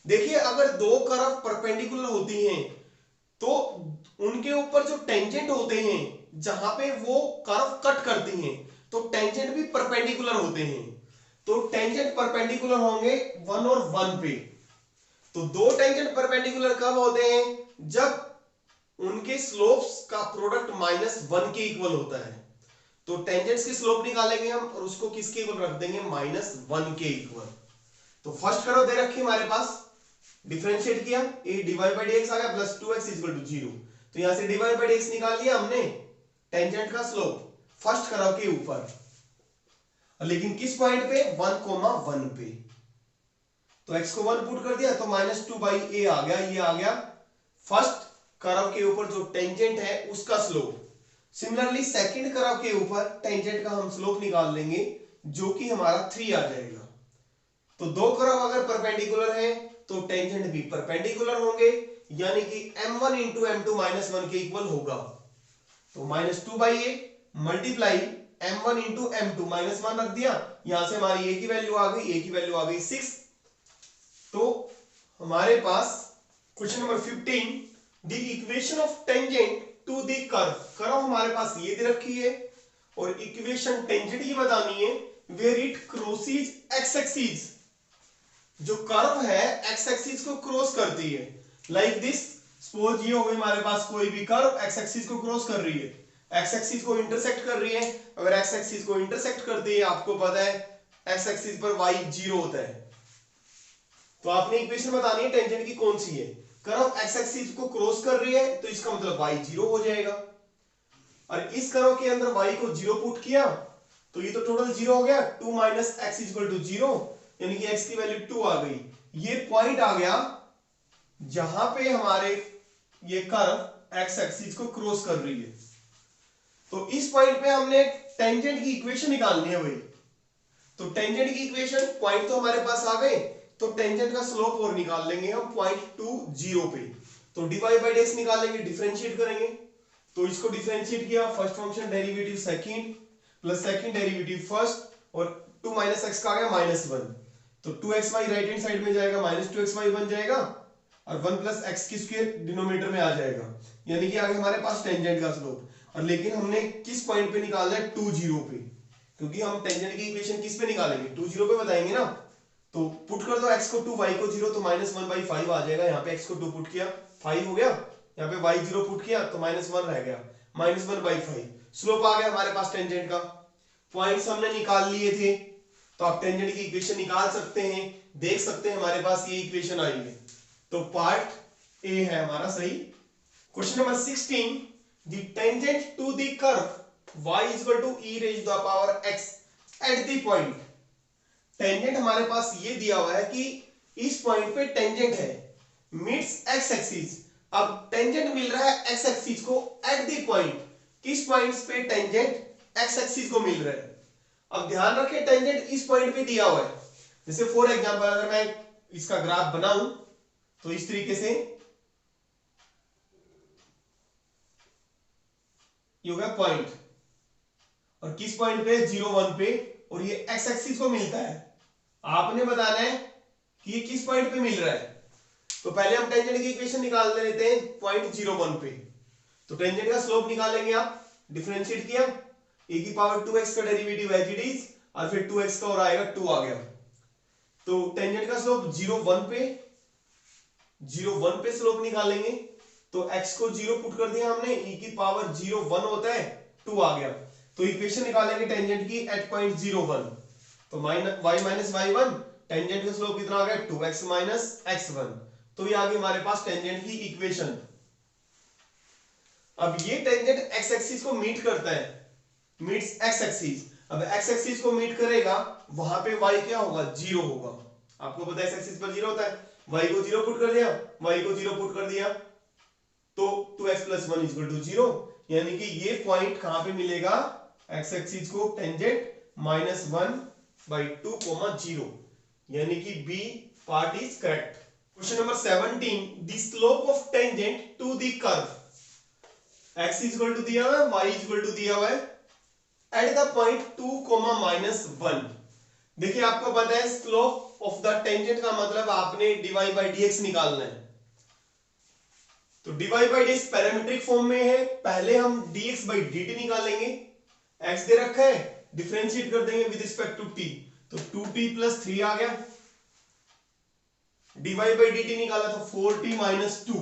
[SPEAKER 1] देखिए अगर दो कर्व परपेंडिकुलर होती हैं तो उनके ऊपर जो टेंजेंट होते हैं जहां पे वो कर्व कट करती हैं तो टेंजेंट भी परपेंडिकुलर होते हैं। तो टेंजेंट परपेंडिकुलर होंगे 1 और 1 पे। तो दो टेंजेंट परपेंडिकुलर कब होते हैं? जब उनके स्लोप्स का प्रोडक्ट -1 के इक्वल होता है। तो टेंजेंट्स की स्लोप निकालेंगे हम और उसको किसके इक्वल रख देंगे? -1 के इक्वल। तो फर्स्ट कर्व दे रखी हमारे पास, डिफरेंशिएट किया, a डिवाइड बाय dx आ गया प्लस 2x इक्वल टू 0। तो यहां से डिवाइड बाय dx निकाल लिया हमने, टेंजेंट का स्लोप फर्स्ट कर्व के ऊपर, लेकिन किस पॉइंट पे? 1,1 पे। तो x को 1 पुट कर दिया तो -2/a आ गया, ये आ गया फर्स्ट कर्व के ऊपर जो टेंजेंट है उसका स्लोप। सिमिलरली सेकंड कर्व के ऊपर टेंजेंट का हम स्लोप निकाल लेंगे जो कि हमारा 3 आ जाएगा। तो दो कर्व अगर परपेंडिकुलर है तो टेंजेंट भी परपेंडिकुलर होंगे, यानी कि m1 इंटू m2 -1 के इक्वल होगा। तो -2/a multiply m1 into m2 -1 रख दिया, यहां से हमारी a की वैल्यू आ गई, a की वैल्यू आ गई 6। तो हमारे पास question number 15, the equation of tangent to the curve, curve हमारे पास ये दे रखी है और इक्वेशन टेंजेंट की बतानी है where it crosses x axis, जो कर्व है एक्स एक्सिस को क्रॉस करती है। लाइक दिस, सपोज ये हो गई हमारे पास कोई भी कर्व एक्स एक्सिस को क्रॉस कर रही है, एक्स एक्सिस को इंटरसेक्ट कर रही है। अगर एक्स एक्सिस को इंटरसेक्ट करती है, आपको पता है एक्स एक्सिस पर y 0 होता है, तो आपने इक्वेशन बतानी है टेंजेंट की कौन सी है। कर्व एक्स एक्सिस को क्रॉस कर रही है तो इसका मतलब y 0 हो जाएगा, और इस कर्व के अंदर y को 0 पुट किया तो ये तो टोटल 0 हो गया, 2 माइनस एक्स इक्वल टू 0, यानी कि x की वैल्यू 2 आ गई। ये पॉइंट आ गया जहां पे हमारे ये कर्व एक्स एक्सिस को क्रॉस कर रही है। तो इस पॉइंट पे हमने टेंजेंट की इक्वेशन निकालनी है भाई। तो टेंजेंट की इक्वेशन, पॉइंट तो हमारे पास आ गए, तो टेंजेंट का स्लोप और निकाल लेंगे हम पॉइंट 2 0 पे। तो डिवाइड बाय डेक्स निकालेंगे, डिफरेंशिएट करेंगे। तो इसको डिफरेंशिएट किया, first function derivative second plus second derivative first, और 2 माइनस एक्स का आ गया -1। तो 2xy राइट हैंड साइड में जाएगा, -2xy बन जाएगा, और 1 प्लस एक्स की स्क्वायर डिनोमिनेटर में आ जाएगा, यानी कि आगे हमारे पास टेंजेंट का स्लोप। और लेकिन हमने किस पॉइंट पे निकालना है? 2 0 पे, क्योंकि हम टेंजेंट की इक्वेशन किस पे निकालेंगे? 2 0 पे बताएंगे ना। तो पुट कर दो x को 2 y को 0, तो -1/5 आ जाएगा। यहाँ पे x को 2 पुट किया 5 हो गया, यहाँ पे y 0 पुट किया तो -1 रह गया, -1/5। स्लोप आ गया हमारे पास टेंजेंट का। पॉइंट्स हमने निकाल लिए थे, तो आप टेंजेंट की इक्वेशन निकाल सकते हैं, देख सकते हैं हमारे पास ये इक्वेशन आई है। तो पार्ट ए है हमारा सही। Question number 16, the tangent to the curve y e⁻x at the point. Tangent हमारे पास ये दिया हुआ है कि इस पॉइंट पे टेंजेंट है, मीट्स एक्स एक्सिस। अब टेंजेंट मिल रहा है एक्स एक्सिस को एट द पॉइंट, किस पॉइंट्स पे टेंजेंट एक्स एक्सिस को मिल रहा है। अब ध्यान रखें टेंजेंट इस पॉइंट पे दिया हुआ है। जैसे फॉर एग्जांपल अगर मैं इसका ग्राफ बनाऊं तो इस तरीके से ये हो गया पॉइंट, और किस पॉइंट पे? 0 1 पे, और ये एक्स एक्सिस को मिलता है। आपने बताना है कि ये किस पॉइंट पे मिल रहा है। तो पहले हम टेंजेंट की इक्वेशन निकाल लेते हैं पॉइंट 0 1 पे। तो टेंजेंट का स्लोप निकालेंगे आप, डिफरेंशिएट किया, e⁻2x का डेरिवेटिव एज इट इज, और फिर 2x का और आएगा 2 आ गया। तो टेंजेंट का स्लोप 0 1 पे स्लोप निकालेंगे। तो x को 0 पुट कर दिया हमने, e⁻0 1 होता है, 2 आ गया। तो इक्वेशन निकालेंगे टेंजेंट की एट पॉइंट 0 1। तो y माइनस y1, टेंजेंट का स्लोप कितना आ गया? 2x minus x1। तो ये आ गई हमारे पास टेंजेंट की इक्वेशन। अब ये टेंजेंट x एक्सिस को मीट करता है, मीट्स x एक्सिस। अब एक्स एक्सिस को मीट करेगा, वहां पे y क्या होगा, 0 होगा। आपको पता है एक्स एक्सिस पर 0 होता है। y को 0 पुट कर दिया, y को 0 पुट कर दिया, तो 2x + 1 = 0, यानी कि ये पॉइंट कहां पे मिलेगा, एक्स एक्सिस को टेंजेंट -1/2, 0, यानी कि B part is correct. Question number 17, the slope of tangent to the curve, x = दिया हुआ है, y = दिया हुआ है, एट द पॉइंट 2, -1। देखिए आपको पता है स्लोप ऑफ द टेंजेंट का मतलब आपने dy/dx निकालना है। तो dy/dx पैरामीट्रिक फॉर्म में है, पहले हम dx/dt निकालेंगे। x दे रखा है, डिफरेंशिएट कर देंगे विद रिस्पेक्ट टू t, तो 2t + 3 आ गया। dy/dt निकाला तो 4t - 2,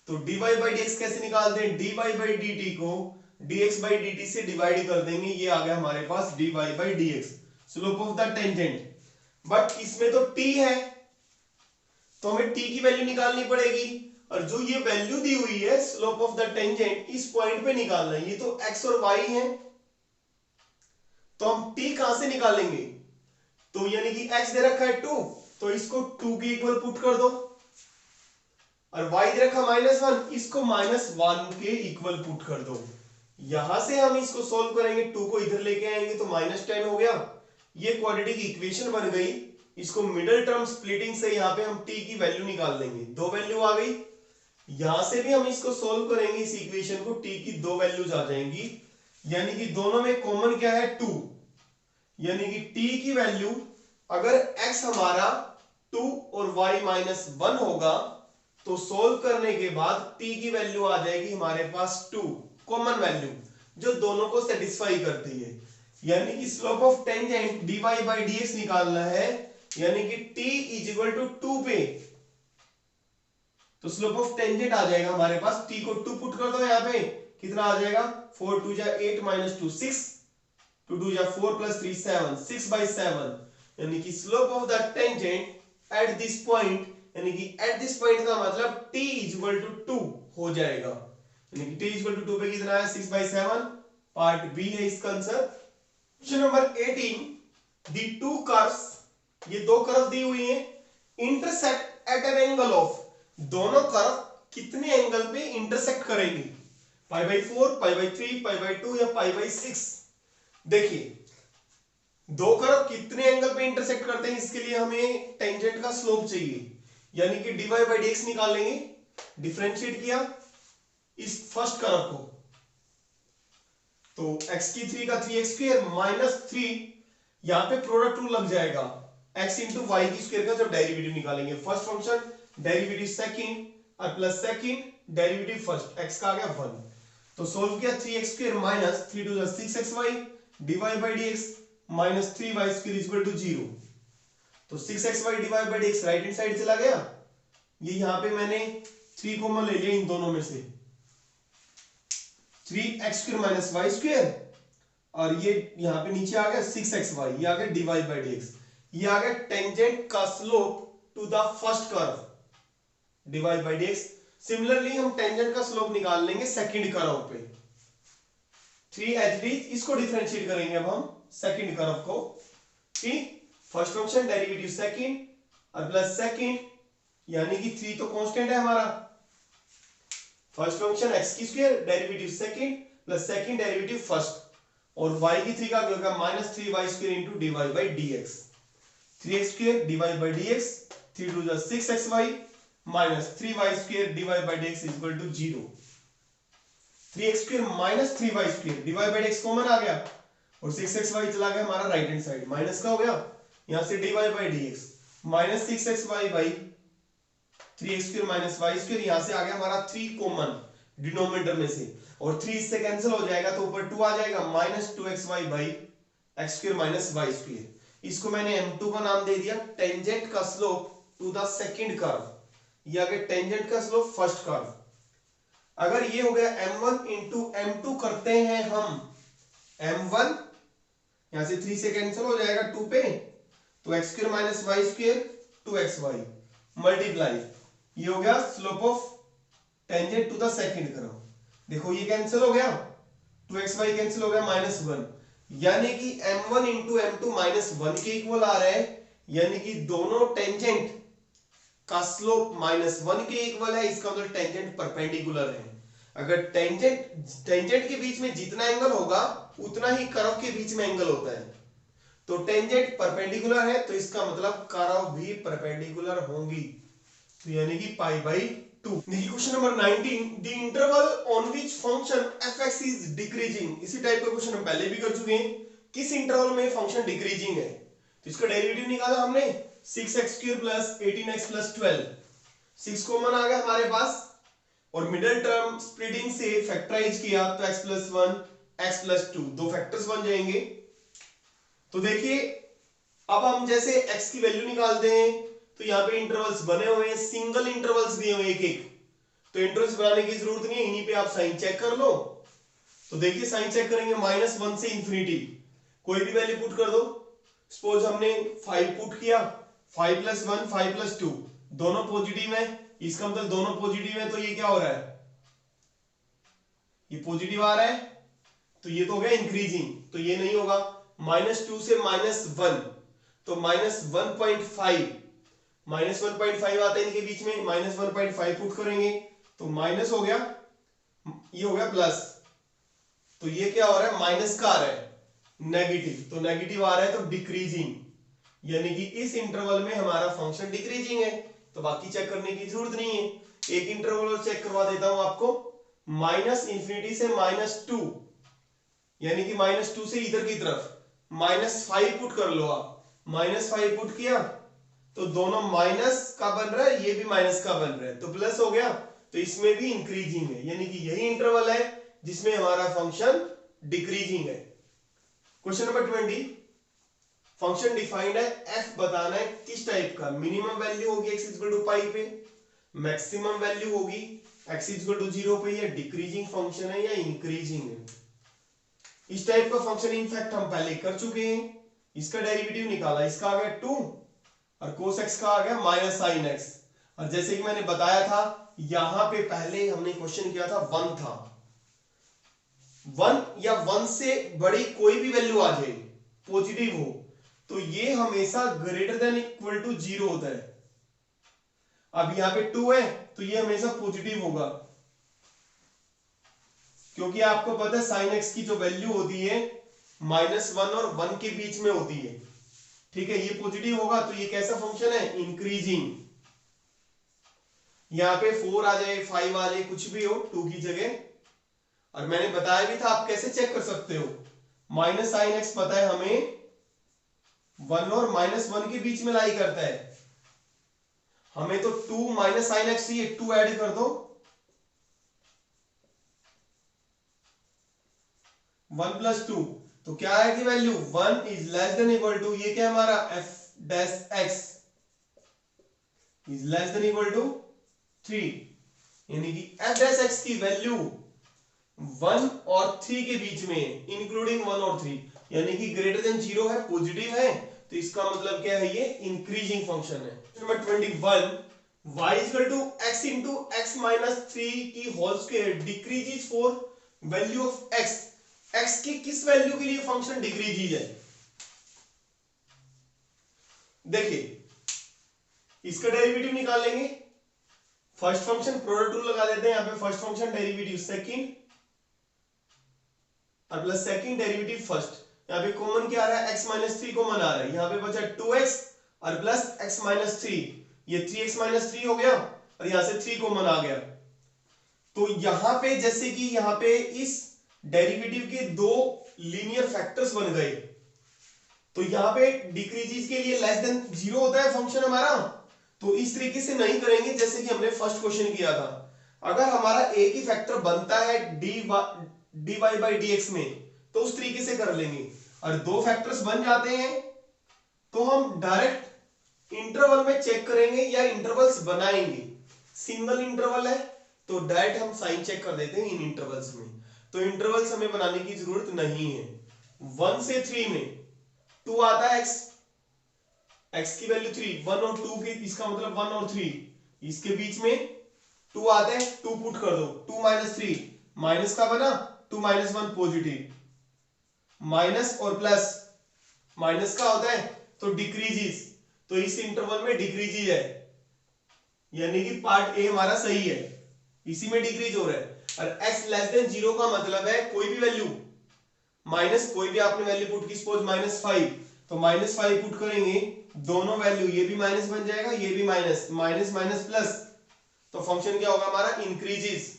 [SPEAKER 1] तो dy/dx कैसे निकालते हैं, dy/dt को dx/dt से डिवाइड कर देंगे, ये आ गया हमारे पास dy/dx, slope of the tangent. But इसमें तो t है, तो हमें t की वैल्यू निकालनी पड़ेगी, और जो ये वैल्यू दी हुई है स्लोप ऑफ द टेंजेंट, इस पॉइंट पे निकालना है। ये तो x और y है, तो हम t कहां से निकालेंगे, तो यानी कि x दे रखा है 2, तो इसको 2 के इक्वल पुट कर दो, और y दे रखा -1, इसको -1 के इक्वल पुट कर दो। यहां से हम इसको सोल्व करेंगे, 2 को इधर लेके आएंगे तो -10 हो गया, ये क्वाड्रेटिक इक्वेशन बन गई। इसको मिडिल टर्म स्प्लिटिंग से यहां पे हम t की वैल्यू निकाल लेंगे, 2 वैल्यू आ गई। यहां से भी हम इसको सोल्व करेंगे, इस इक्वेशन को, t की 2 वैल्यूज आ जाएंगी, यानी कि दोनों में कॉमन क्या है, 2, यानी कि t की वैल्यू अगर x हमारा 2 और y -1 होगा, तो सोल्व करने के बाद t की वैल्यू आ जाएगी हमारे पास 2, कॉमन वैल्यू जो दोनों को सेटिस्फाई करती है। यानी कि स्लोप ऑफ टेंजेंट dy/dx निकालना है, यानी कि t = 2 पे, तो स्लोप ऑफ टेंजेंट आ जाएगा हमारे पास, t को 2 पुट कर दो, यहाँ पे कितना आ जाएगा, 4 2 8 -2 6, 2 2 4 + 3 7, 6/7, यानी कि slope of the tangent at this point, यानी कि एट दिस पॉइंट का मतलब t = 2 हो जाएगा, यानी कि t = 2 पे कितना है, 6/7, पार्ट बी है इसका answer. Question number 18, the to curves, ये दो कर्व दी हुई हैं, intersect at an angle of, दोनों कर्व कितने एंगल पे इंटरसेक्ट करेंगे, π/4, π/3, π/2 या π/6। देखिए दो कर्व कितने एंगल पे इंटरसेक्ट करते हैं, इसके लिए हमें टेंजेंट का स्लोप चाहिए, यानी कि dy/dx निकालेंगे। डिफरेंशिएट किया इस फर्स्ट कर्व को, तो x³ का 3x² - 3, यहां पे प्रोडक्ट रूल लग जाएगा, x × y² का जब डेरिवेटिव निकालेंगे, फर्स्ट फंक्शन डेरिवेटिव सेकंड और plus second derivative first, x का आ गया 1, तो सोल्व किया 3x² - 3 2 6xy, dy/dx -3y² = 0, तो 6xy dy/dx right hand side चला गया, ये यहां पे मैंने 3 कॉमन ले लिया इन दोनों में से, 3x² - y², और ये यहां पे नीचे आ गया 6xy, ये आ गया dy/dx, ये आ गया टेंजेंट का slope to the first curve, dy/dx। Similarly हम टेंजेंट का स्लोप निकाल लेंगे सेकंड कर्व पे, 3hd, इसको डिफरेंशिएट करेंगे अब हम सेकंड कर्व को, ठीक, फर्स्ट फंक्शन डेरिवेटिव सेकंड और प्लस सेकंड, यानी कि 3 तो कांस्टेंट है हमारा, first function x² derivative second plus second derivative first, और y³ का होगा -3y² * dy/dx, 3x² dy/dx, 3 2 6xy -3y² dy/dx = 0, 3x² - 3y² dy/dx common आ गया, और 6xy चला गया हमारा राइट हैंड साइड, माइनस का हो गया, यहां से dy/dx -6xy 3x² - y², यहां से आ गया हमारा 3 कॉमन डिनोमिनेटर में से, और 3 इससे कैंसिल हो जाएगा, तो ऊपर 2 आ जाएगा, -2xy x² - y², इसको मैंने m2 का नाम दे दिया, टेंजेंट का slope to the second curve, ये आ गया टेंजेंट का स्लोप फर्स्ट कर्व। अगर ये हो गया m1 × m2 करते हैं हम, m1 यहां से 3 से कैंसिल हो जाएगा 2 पे, तो x² - y² 2xy मल्टीप्लाई, ये हो गया slope of tangent to the second curve. देखो ये कैंसिल हो गया, 2xy कैंसिल हो गया -1, यानी कि m1 इंटू m2 माइनस 1 के इक्वल आ रहा है, यानी कि दोनों टेंजेंट का स्लोप माइनस 1 के इक्वल है। इसका मतलब टेंजेंट परपेंडिकुलर है। अगर टेंजेंट के बीच में जितना एंगल होगा उतना ही कर्व के बीच में एंगल होता है। तो टेंजेंट परपेंडिकुलर है तो इसका मतलब कर्व भी परपेंडिकुलर होंगी, तो यानी कि पाई बाई 2। देखिए question number 19, the interval on which function fx is decreasing. इसी टाइप का क्वेश्चन हम पहले भी कर चुके हैं। किस इंटरवल में फंक्शन डिक्रीजिंग है, तो इसका डेरिवेटिव निकाला हमने 6x² plus 18x plus 12। 6 common आ गया हमारे पास और मिडिल टर्म स्प्लिटिंग से फैक्टराइज किया तो x प्लस 1 x प्लस 2 दो फैक्टर्स बन जाएंगे। तो देखिए अब हम जैसे x की वैल्यू निकालते हैं तो यहाँ पे इंटरवल्स बने हुए हैं, सिंगल इंटरवल्स दिए हुए एक एक, तो इंटरवल्स बनाने की जरूरत नहीं है, इन्हीं पे आप साइन चेक कर लो। तो देखिए साइन चेक करेंगे -1 से इंफिनिटी, कोई भी वैल्यू पुट कर दो। सपोज हमने 5 पुट किया, 5 प्लस 1 5 प्लस 2 दोनों पॉजिटिव है, इसका मतलब दोनों पॉजिटिव है, तो ये क्या हो रहा है, ये पॉजिटिव आ रहा है, तो ये तो हो गया इंक्रीजिंग, तो ये नहीं होगा। -2 से -1 तो -1.5 -1.5 आता है इनके बीच में, -1.5 पुट करेंगे तो माइनस हो गया, ये हो गया प्लस, तो ये क्या हो रहा है, माइनस का आ रहा है नेगेटिव, तो नेगेटिव आ रहा है तो डिक्रीजिंग, यानी कि इस इंटरवल में हमारा फंक्शन डिक्रीजिंग है, तो बाकी चेक करने की जरूरत नहीं है। एक इंटरवल और चेक करवा देता हूं आपको, -∞ से -2, यानी कि -2 से इधर की तरफ -5 पुट कर लो आप, -5 पुट किया तो दोनों माइनस का बन रहा है, ये भी माइनस का बन रहा है, तो प्लस हो गया, तो इसमें भी इंक्रीजिंग है, यानी कि यही इंटरवल है जिसमें हमारा फंक्शन डिक्रीजिंग है। क्वेश्चन नंबर 20, फंक्शन डिफाइंड है, f बताना है किस टाइप का, मिनिमम वैल्यू होगी x इक्वल टू पाई पे, मैक्सिमम वैल्यू होगी x इक्वल टू 0 पे, या डिक्रीजिंग फंक्शन है या इंक्रीजिंग है। इस टाइप का फंक्शन इनफैक्ट हम पहले कर चुके हैं, इसका डेरिवेटिव निकाला, इसका आ गया 2 और cos x का आ गया -sin x, और जैसे कि मैंने बताया था यहां पे पहले हमने क्वेश्चन किया था 1 था, 1 या 1 से बड़ी कोई भी वैल्यू आ जाए पॉजिटिव हो तो ये हमेशा ग्रेटर देन इक्वल टू 0 होता है। अब यहां पे 2 है तो ये हमेशा पॉजिटिव होगा, क्योंकि आपको पता है sin x की जो वैल्यू होती है -1 और 1 के बीच में होती है, ठीक है, ये पॉजिटिव होगा तो ये कैसा फंक्शन है, इंक्रीजिंग। यहां पे 4 आ जाए 5 आ जाए कुछ भी हो 2 की जगह, और मैंने बताया भी था आप कैसे चेक कर सकते हो, -sin x पता है हमें 1 और -1 के बीच में लाई करता है, हमें तो 2 -sin x चाहिए, 2 ऐड कर दो, 1 प्लस 2 तो क्या है कि value 1 is less than equal to, ये क्या है हमारा f dash x is less than equal to 3, यानी कि f डैश x की वैल्यू 1 और 3 के बीच में, इंक्लूडिंग 1 और 3, यानी कि ग्रेटर देन 0 है, पॉजिटिव है, तो इसका मतलब क्या है, ये इंक्रीजिंग फंक्शन है। Number 21, y equal to x into x minus 3 की whole square decreases for value of x, x की किस वैल्यू के लिए फंक्शन डिक्रीज है। देखिए इसका डेरिवेटिव निकाल लेंगे, फर्स्ट फंक्शन प्रोडक्ट रूल लगा देते हैं, यहां पे फर्स्ट फंक्शन डेरिवेटिव सेकंड और प्लस सेकंड डेरिवेटिव फर्स्ट, यहां पे कॉमन क्या आ रहा है, x माइनस 3 कॉमन आ रहा है, यहां पे बचा 2x और प्लस x माइनस 3, ये 3x माइनस 3 हो गया और यहां से 3 कॉमन आ गया। तो यहां पे जैसे कि यहां पे इस डेरिवेटिव के दो लीनियर फैक्टर्स बन गए, तो यहां पे डिक्रीजेस के लिए लेस देन 0 होता है फंक्शन हमारा, तो इस तरीके से नहीं करेंगे जैसे कि हमने फर्स्ट क्वेश्चन किया था। अगर हमारा एक ही फैक्टर बनता है dy बाई dx में तो उस तरीके से कर लेंगे, और दो फैक्टर्स बन जाते हैं तो हम डायरेक्ट इंटरवल में चेक करेंगे या इंटरवल्स बनाएंगे। सिंगल इंटरवल है तो डायरेक्ट हम साइन चेक कर देते हैं इन इंटरवल्स में, तो इंटरवल्स हमें बनाने की जरूरत नहीं है। 1 से 3 में 2 आता है x की वैल्यू 3, 1 और 2 के, इसका मतलब 1 और 3, इसके बीच में 2 आता है, 2 पुट कर दो, 2 माइनस 3 माइनस का बना, 2 माइनस 1 पॉजिटिव, माइनस और प्लस, माइनस का होता है तो डिक्रीजिज, तो इस इंटरवल में डिक्रीजिज है, यानी कि पार्ट ए हमारा सही है, इसी में डिक्रीज हो रहा है। और x लेस देन 0 का मतलब है कोई भी वैल्यू माइनस, कोई भी आपने वैल्यू पुट की, सपोज -5, तो -5 पुट करेंगे, दोनों वैल्यू ये भी माइनस बन जाएगा, ये भी माइनस, माइनस माइनस प्लस, तो फंक्शन क्या होगा हमारा, इंक्रीजेस।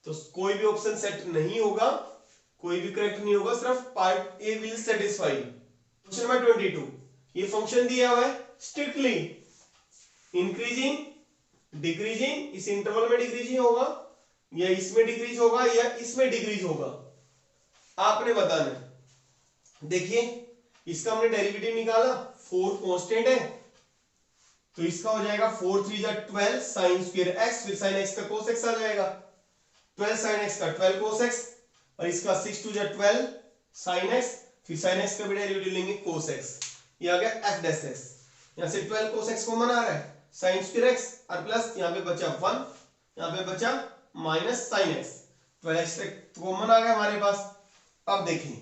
[SPEAKER 1] तो कोई भी ऑप्शन सेट नहीं होगा, कोई भी करेक्ट नहीं होगा, सिर्फ part A will satisfy. Question number 22, ये फंक्शन दिया हुआ है स्ट्रिक्टली इंक्रीजिंग डिक्रीजिंग, इस इंटरवल में डिक्रीजिंग होगा या इसमें डिक्रीज होगा या इसमें डिक्रीज होगा, आपने बताना है। देखिए इसका हमने डेरिवेटिव निकाला, 4 कांस्टेंट है, तो इसका हो जाएगा 4 3 जा 12 sin स्क्वायर x, फिर sin x का cos x आ जाएगा, 12 sin x का 12 cos x, और इसका 6 2 जा 12 sin x, फिर sin x का भी डेरिवेटिव लेंगे cos x, ये आ गया f डैश x। यहां से 12 cos x कॉमन आ रहा है, sin स्क्वायर x और प्लस यहां पे बचा 1, यहां पे बचा minus sin x, 12x common आ गया हमारे पास। अब देखें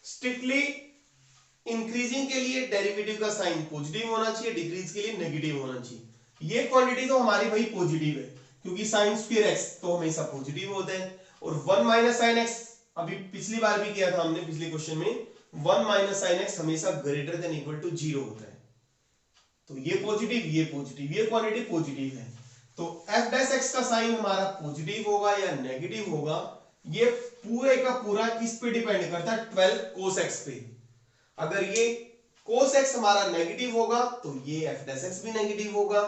[SPEAKER 1] स्ट्रिक्टली इंक्रीजिंग के लिए डेरिवेटिव का साइन पॉजिटिव होना चाहिए, डिक्रीज के लिए नेगेटिव होना चाहिए। ये क्वांटिटी तो हमारी भाई पॉजिटिव है, क्योंकि साइन स्क्वायर x तो हमेशा पॉजिटिव होता है, और 1 माइनस साइन x, अभी पिछली बार भी किया था हमने पिछले क्वेश्चन में, 1 माइनस साइन x हमेशा ग्रेटर देन इक्वल टू 0 होता है। तो ये पॉजिटिव, ये पॉजिटिव, ये क्वांटिटी पॉजिटिव है, तो f डैश x का साइन हमारा पॉजिटिव होगा या नेगेटिव होगा, ये पूरे का पूरा किस पे डिपेंड करता है, 12 cos x पे। अगर ये cos x हमारा नेगेटिव होगा तो ये f डैश x भी नेगेटिव होगा,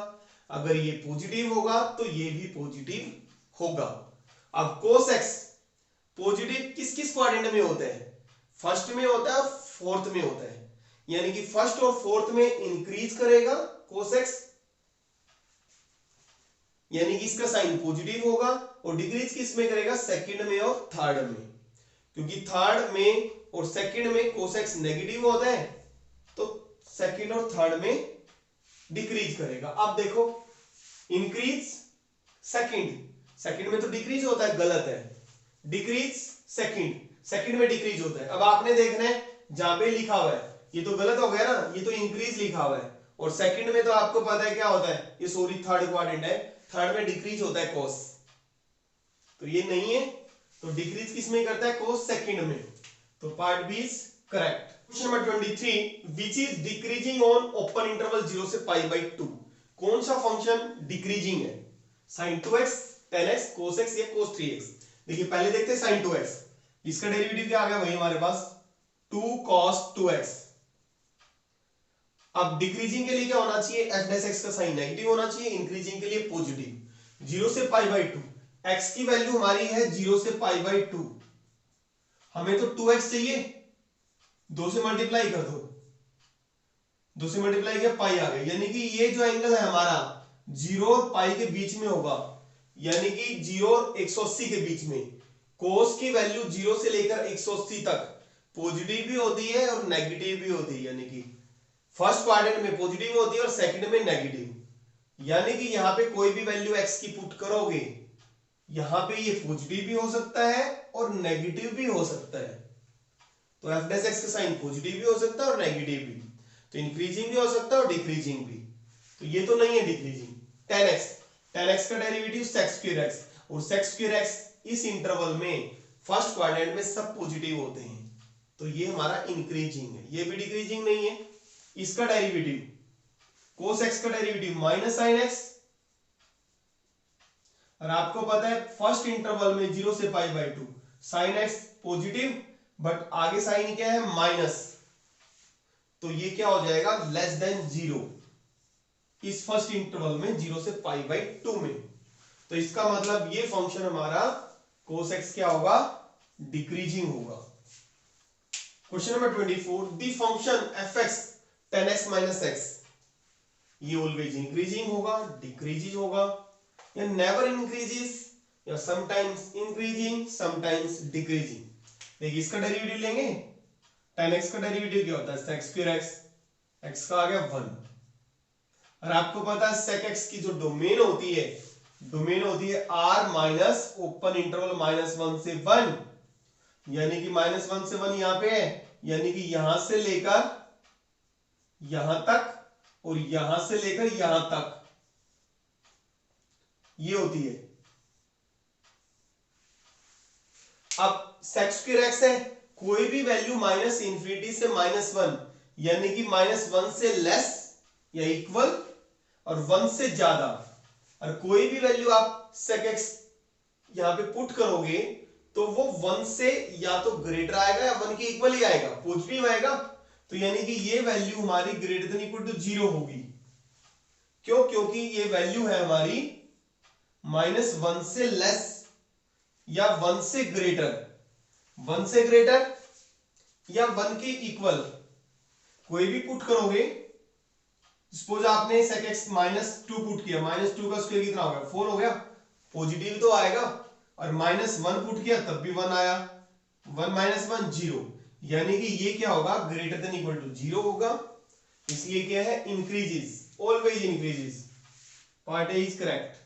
[SPEAKER 1] अगर ये पॉजिटिव होगा तो ये भी पॉजिटिव होगा। अब cos x पॉजिटिव किस किस क्वाड्रेंट में होता है, फर्स्ट में होता है और फोर्थ में होता है, यानी कि फर्स्ट और फोर्थ में इंक्रीज करेगा cos x, यानी कि इसका साइन पॉजिटिव होगा, और डिक्रीज किस में करेगा, सेकंड में और थर्ड में, क्योंकि थर्ड में और सेकंड में cos x नेगेटिव होता है, तो सेकंड और थर्ड में डिक्रीज करेगा। अब देखो इंक्रीज सेकंड में तो डिक्रीज होता है, गलत है, डिक्रीज सेकंड में डिक्रीज होता है। अब आपने देखना है जहां पे लिखा हुआ है, ये तो गलत हो गया ना, ये तो इंक्रीज लिखा हुआ है, और सेकंड में तो आपको पता है क्या होता है, ये सॉरी थर्ड क्वाड्रेंट है, थर्ड में डिक्रीज होता है cos, तो ये नहीं है, तो डिक्रीज किस में करता है, cos सेकंड में, तो part B is correct. Question number 23, which is decreasing on open interval 0 से π/2, कौन सा फंक्शन डिक्रीजिंग है, sin 2x, tan x, cos x या cos 3x। देखिए पहले देखते हैं sin 2x, इसका डेरिवेटिव क्या आ गया वही हमारे पास 2 cos 2x। अब डिक्रीजिंग के लिए क्या होना चाहिए, f डैश x का साइन नेगेटिव होना चाहिए, इंक्रीजिंग के लिए पॉजिटिव। 0 से π/2, x की वैल्यू हमारी है 0 से π/2, हमें तो 2x चाहिए, 2 से मल्टीप्लाई कर दो, 2 से मल्टीप्लाई किया पाई आ गई, यानी कि ये जो एंगल है हमारा 0 और पाई के बीच में होगा, यानी कि 0 और 180 के बीच में। cos की वैल्यू 0 से लेकर 180 तक पॉजिटिव भी होती है और नेगेटिव भी होती है, यानी कि फर्स्ट क्वाड्रेंट में पॉजिटिव होती है और सेकंड में नेगेटिव, यानी कि यहां पे कोई भी वैल्यू x की पुट करोगे, यहां पे ये पॉजिटिव भी हो सकता है और नेगेटिव भी हो सकता है, तो f डैश x का साइन पॉजिटिव भी हो सकता है और नेगेटिव भी, तो इंक्रीजिंग भी हो सकता है और डिक्रीजिंग भी, तो ये तो नहीं है डिक्रीजिंग। tan x का डेरिवेटिव sec स्क्वायर x, और sec स्क्वायर x इस इंटरवल में फर्स्ट क्वाड्रेंट में सब पॉजिटिव होते हैं, तो ये हमारा इंक्रीजिंग है, ये भी डिक्रीजिंग नहीं है। इसका डेरिवेटिव cos x का डेरिवेटिव माइनस sin x, और आपको पता है फर्स्ट इंटरवल में 0 से π/2 sin x पॉजिटिव, बट आगे साइन क्या है माइनस, तो ये क्या हो जाएगा लेस देन 0 इस फर्स्ट इंटरवल में 0 से π/2 में, तो इसका मतलब ये फंक्शन हमारा cos x क्या होगा, डिक्रीजिंग होगा। Question number 24, the function fx tan x minus x, ये ऑलवेज इंक्रीजिंग होगा, डिक्रीजिंग होगा, या नेवर इंक्रीजेस, या समटाइम्स इंक्रीजिंग समटाइम्स डिक्रीजिंग। देखिए इसका डेरिवेटिव लेंगे, tan x का डेरिवेटिव क्या होता है sec स्क्वायर x, x का आ गया 1, और आपको पता है sec x की जो डोमेन होती है r माइनस ओपन इंटरवल -1 से 1, यानी कि -1 से 1 यहां पे है, यानी कि यहां से लेकर यहां तक और यहां से लेकर यहां तक ये होती है। अब sec² x है, कोई भी वैल्यू -∞ से -1 यानी कि -1 से लेस या इक्वल और 1 से ज्यादा, और कोई भी वैल्यू आप sec x यहां पे पुट करोगे तो वो 1 से या तो ग्रेटर आएगा या 1 के इक्वल ही आएगा, पॉजिटिव आएगा। तो यानी कि ये वैल्यू हमारी ग्रेटर देन इक्वल टू 0 होगी। क्यों? क्योंकि ये वैल्यू है हमारी -1 से लेस या 1 से ग्रेटर, 1 से ग्रेटर या 1 के इक्वल कोई भी पुट करोगे। सपोज आपने sec x -2 पुट किया, -2 का स्क्वायर कितना हो गया? 4 हो गया, पॉजिटिव तो आएगा। और -1 पुट किया तब भी 1 आया, 1 - 1 0, यानी कि ये क्या होगा? ग्रेटर देन इक्वल टू 0 होगा। इसलिए क्या है? Increases, always increases. Part A is correct.